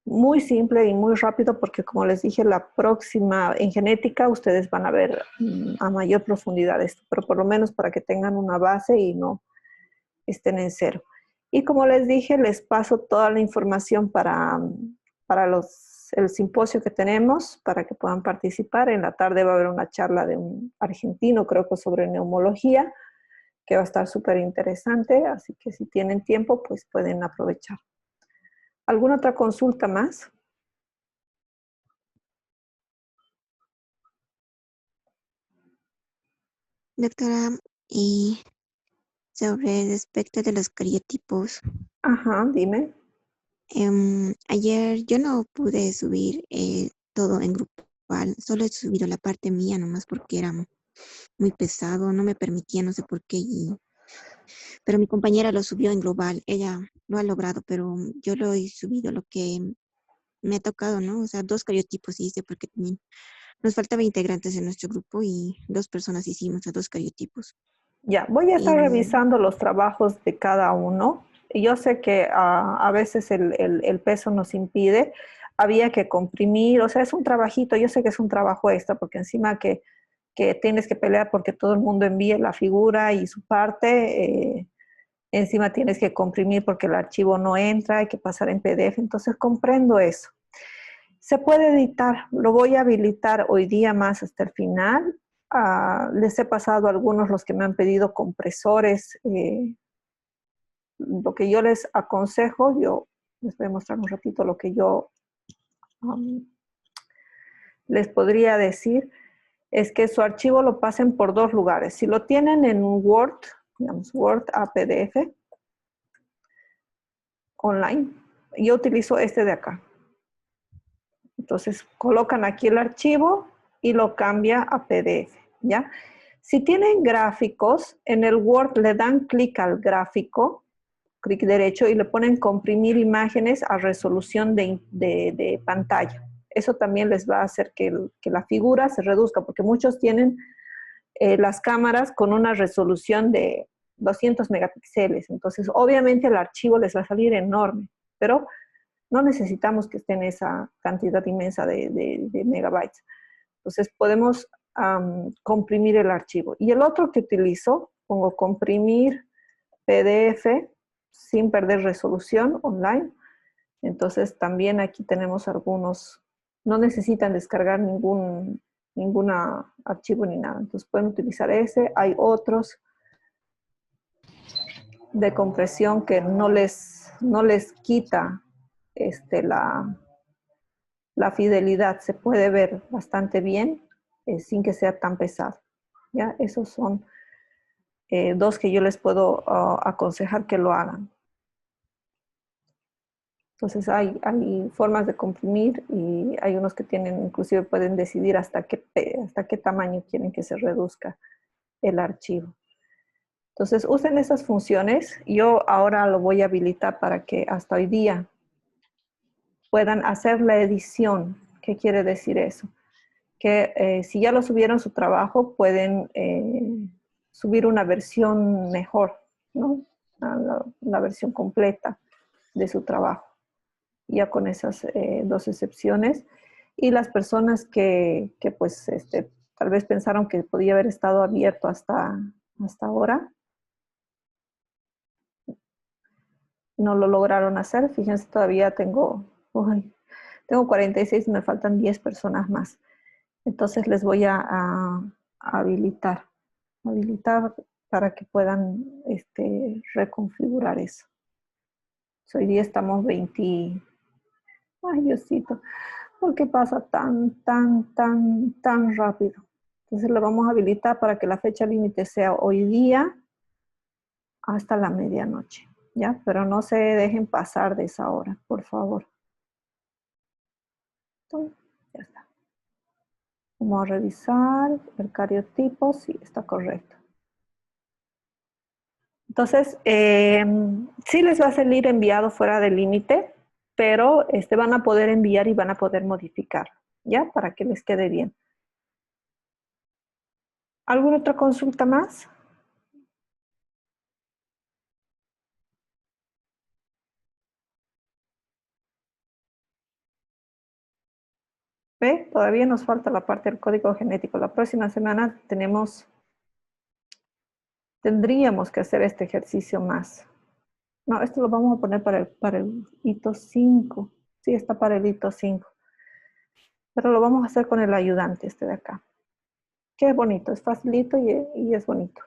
Muy simple y muy rápido porque como les dije, la próxima, en genética, ustedes van a ver a mayor profundidad esto, pero por lo menos para que tengan una base y no estén en cero. Y como les dije, les paso toda la información para el simposio que tenemos, para que puedan participar. En la tarde va a haber una charla de un argentino, creo que sobre neumología, que va a estar súper interesante, así que si tienen tiempo, pues pueden aprovechar. ¿Alguna otra consulta más? Doctora, y sobre el aspecto de los cariotipos. Ajá, dime. Ayer yo no pude subir todo en grupal, solo he subido la parte mía nomás porque era muy pesado, no me permitía, no sé por qué, pero mi compañera lo subió en global, ella lo ha logrado, pero yo lo he subido lo que me ha tocado, ¿no? O sea, 2 cariotipos hice porque nos faltaba integrantes en nuestro grupo y 2 personas hicimos a 2 cariotipos. Ya, voy a estar revisando los trabajos de cada uno. Yo sé que a veces el peso nos impide, había que comprimir, o sea, es un trabajito, yo sé que es un trabajo extra, porque encima que tienes que pelear porque todo el mundo envíe la figura y su parte, encima tienes que comprimir porque el archivo no entra, hay que pasar en PDF, entonces comprendo eso. Se puede editar, lo voy a habilitar hoy día más hasta el final. Les he pasado a algunos los que me han pedido compresores. Lo que yo les aconsejo, yo les voy a mostrar un ratito lo que yo les podría decir, es que su archivo lo pasen por 2 lugares. Si lo tienen en un Word, digamos Word a PDF, online, yo utilizo este de acá. Entonces colocan aquí el archivo y lo cambia a PDF, ¿ya? Si tienen gráficos, en el Word le dan clic al gráfico, clic derecho, y le ponen comprimir imágenes a resolución de pantalla. Eso también les va a hacer que la figura se reduzca, porque muchos tienen las cámaras con una resolución de 200 megapíxeles. Entonces, obviamente el archivo les va a salir enorme, pero no necesitamos que esté en esa cantidad inmensa de megabytes. Entonces, podemos comprimir el archivo. Y el otro que utilizo, pongo comprimir PDF sin perder resolución online. Entonces, también aquí tenemos algunos, no necesitan descargar ningún archivo ni nada. Entonces, pueden utilizar ese. Hay otros de compresión que no les quita la fidelidad. Se puede ver bastante bien sin que sea tan pesado. ¿Ya? Esos son dos que yo les puedo aconsejar que lo hagan. Entonces hay formas de comprimir y hay unos que tienen, inclusive pueden decidir hasta qué tamaño quieren que se reduzca el archivo. Entonces usen esas funciones. Yo ahora lo voy a habilitar para que hasta hoy día puedan hacer la edición. ¿Qué quiere decir eso? Que si ya lo subieron su trabajo, pueden subir una versión mejor, ¿no? La versión completa de su trabajo. Ya con esas dos excepciones. Y las personas que pues, tal vez pensaron que podía haber estado abierto hasta ahora, no lo lograron hacer. Fíjense, todavía tengo 46, me faltan 10 personas más. Entonces les voy a habilitar para que puedan reconfigurar eso. Hoy día estamos 20. Ay, Diosito, ¿por qué pasa tan rápido? Entonces lo vamos a habilitar para que la fecha límite sea hoy día hasta la medianoche, ¿ya? Pero no se dejen pasar de esa hora, por favor. Entonces, ya está. Vamos a revisar el cariotipo, sí, está correcto. Entonces, sí les va a salir enviado fuera del límite, pero van a poder enviar y van a poder modificar, ¿ya? Para que les quede bien. ¿Alguna otra consulta más? ¿Ve? Todavía nos falta la parte del código genético. La próxima semana tendríamos que hacer este ejercicio más. No, esto lo vamos a poner para el hito 5. Sí, está para el hito 5. Pero lo vamos a hacer con el ayudante de acá. Que es bonito, es facilito y es bonito.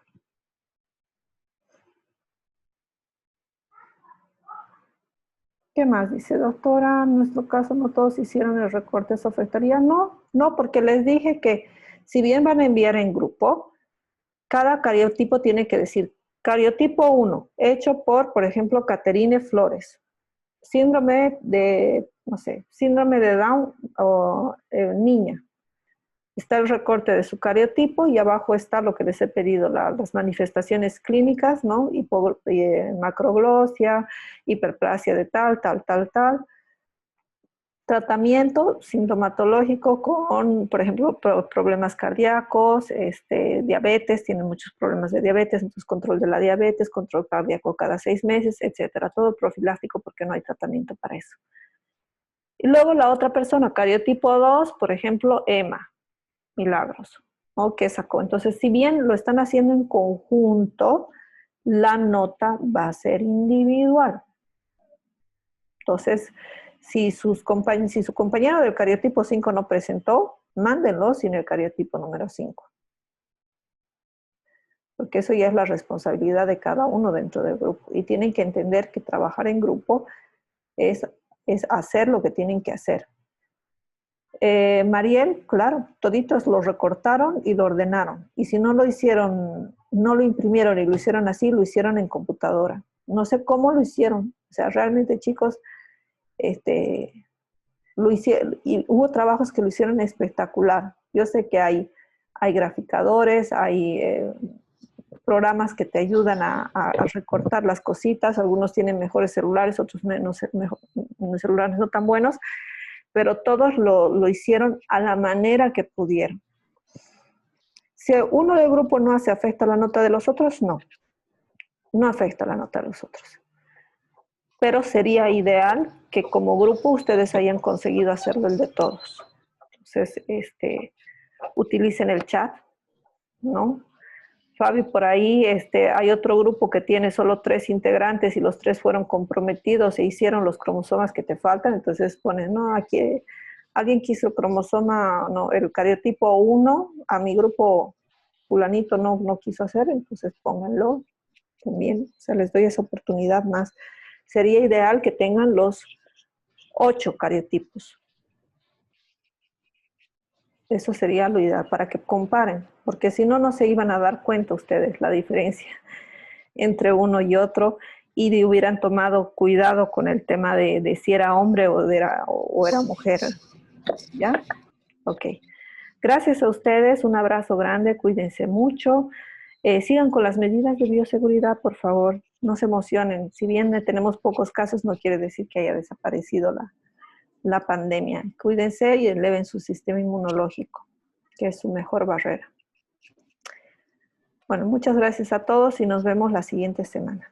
¿Qué más dice, doctora? En nuestro caso no todos hicieron el recorte, ¿eso afectaría? No, porque les dije que si bien van a enviar en grupo, cada cariotipo tiene que decir cariotipo 1, hecho por ejemplo, Caterine Flores. Síndrome de, no sé, síndrome de Down o niña. Está el recorte de su cariotipo y abajo está lo que les he pedido, las manifestaciones clínicas, ¿no? Macroglosia, hiperplasia de tal. Tratamiento sintomatológico con, por ejemplo, problemas cardíacos, diabetes, tienen muchos problemas de diabetes, entonces control de la diabetes, control cardíaco cada 6 meses, etcétera. Todo profiláctico porque no hay tratamiento para eso. Y luego la otra persona, cariotipo 2, por ejemplo, EMA. Milagros, ¿no? Que sacó. Entonces, si bien lo están haciendo en conjunto, la nota va a ser individual. Entonces, si su compañero del cariotipo 5 no presentó, mándenlo sin el cariotipo número 5. Porque eso ya es la responsabilidad de cada uno dentro del grupo. Y tienen que entender que trabajar en grupo es hacer lo que tienen que hacer. Mariel, claro, toditos lo recortaron y lo ordenaron. Y si no lo hicieron, no lo imprimieron y lo hicieron así, lo hicieron en computadora. No sé cómo lo hicieron. O sea, realmente, chicos, lo hicieron, y hubo trabajos que lo hicieron espectacular. Yo sé que hay graficadores, hay programas que te ayudan a recortar las cositas, algunos tienen mejores celulares, otros celulares no tan buenos, pero todos lo hicieron a la manera que pudieron. Si uno del grupo no hace afecta la nota de los otros, no afecta la nota de los otros. Pero sería ideal que como grupo ustedes hayan conseguido hacerlo el de todos. Entonces, utilicen el chat, ¿no? Fabi, por ahí hay otro grupo que tiene solo 3 integrantes y los 3 fueron comprometidos e hicieron los cromosomas que te faltan, entonces ponen, no, aquí alguien quiso el cromosoma, no, el cariotipo 1, a mi grupo fulanito no quiso hacer, entonces pónganlo también, o sea, les doy esa oportunidad más. Sería ideal que tengan los 8 cariotipos. Eso sería lo ideal para que comparen, porque si no, no se iban a dar cuenta ustedes la diferencia entre uno y otro y hubieran tomado cuidado con el tema de si era hombre o era mujer. ¿Ya? Ok. Gracias a ustedes, un abrazo grande, cuídense mucho. Sigan con las medidas de bioseguridad, por favor, no se emocionen. Si bien tenemos pocos casos, no quiere decir que haya desaparecido la pandemia. Cuídense y eleven su sistema inmunológico, que es su mejor barrera. Bueno, muchas gracias a todos y nos vemos la siguiente semana.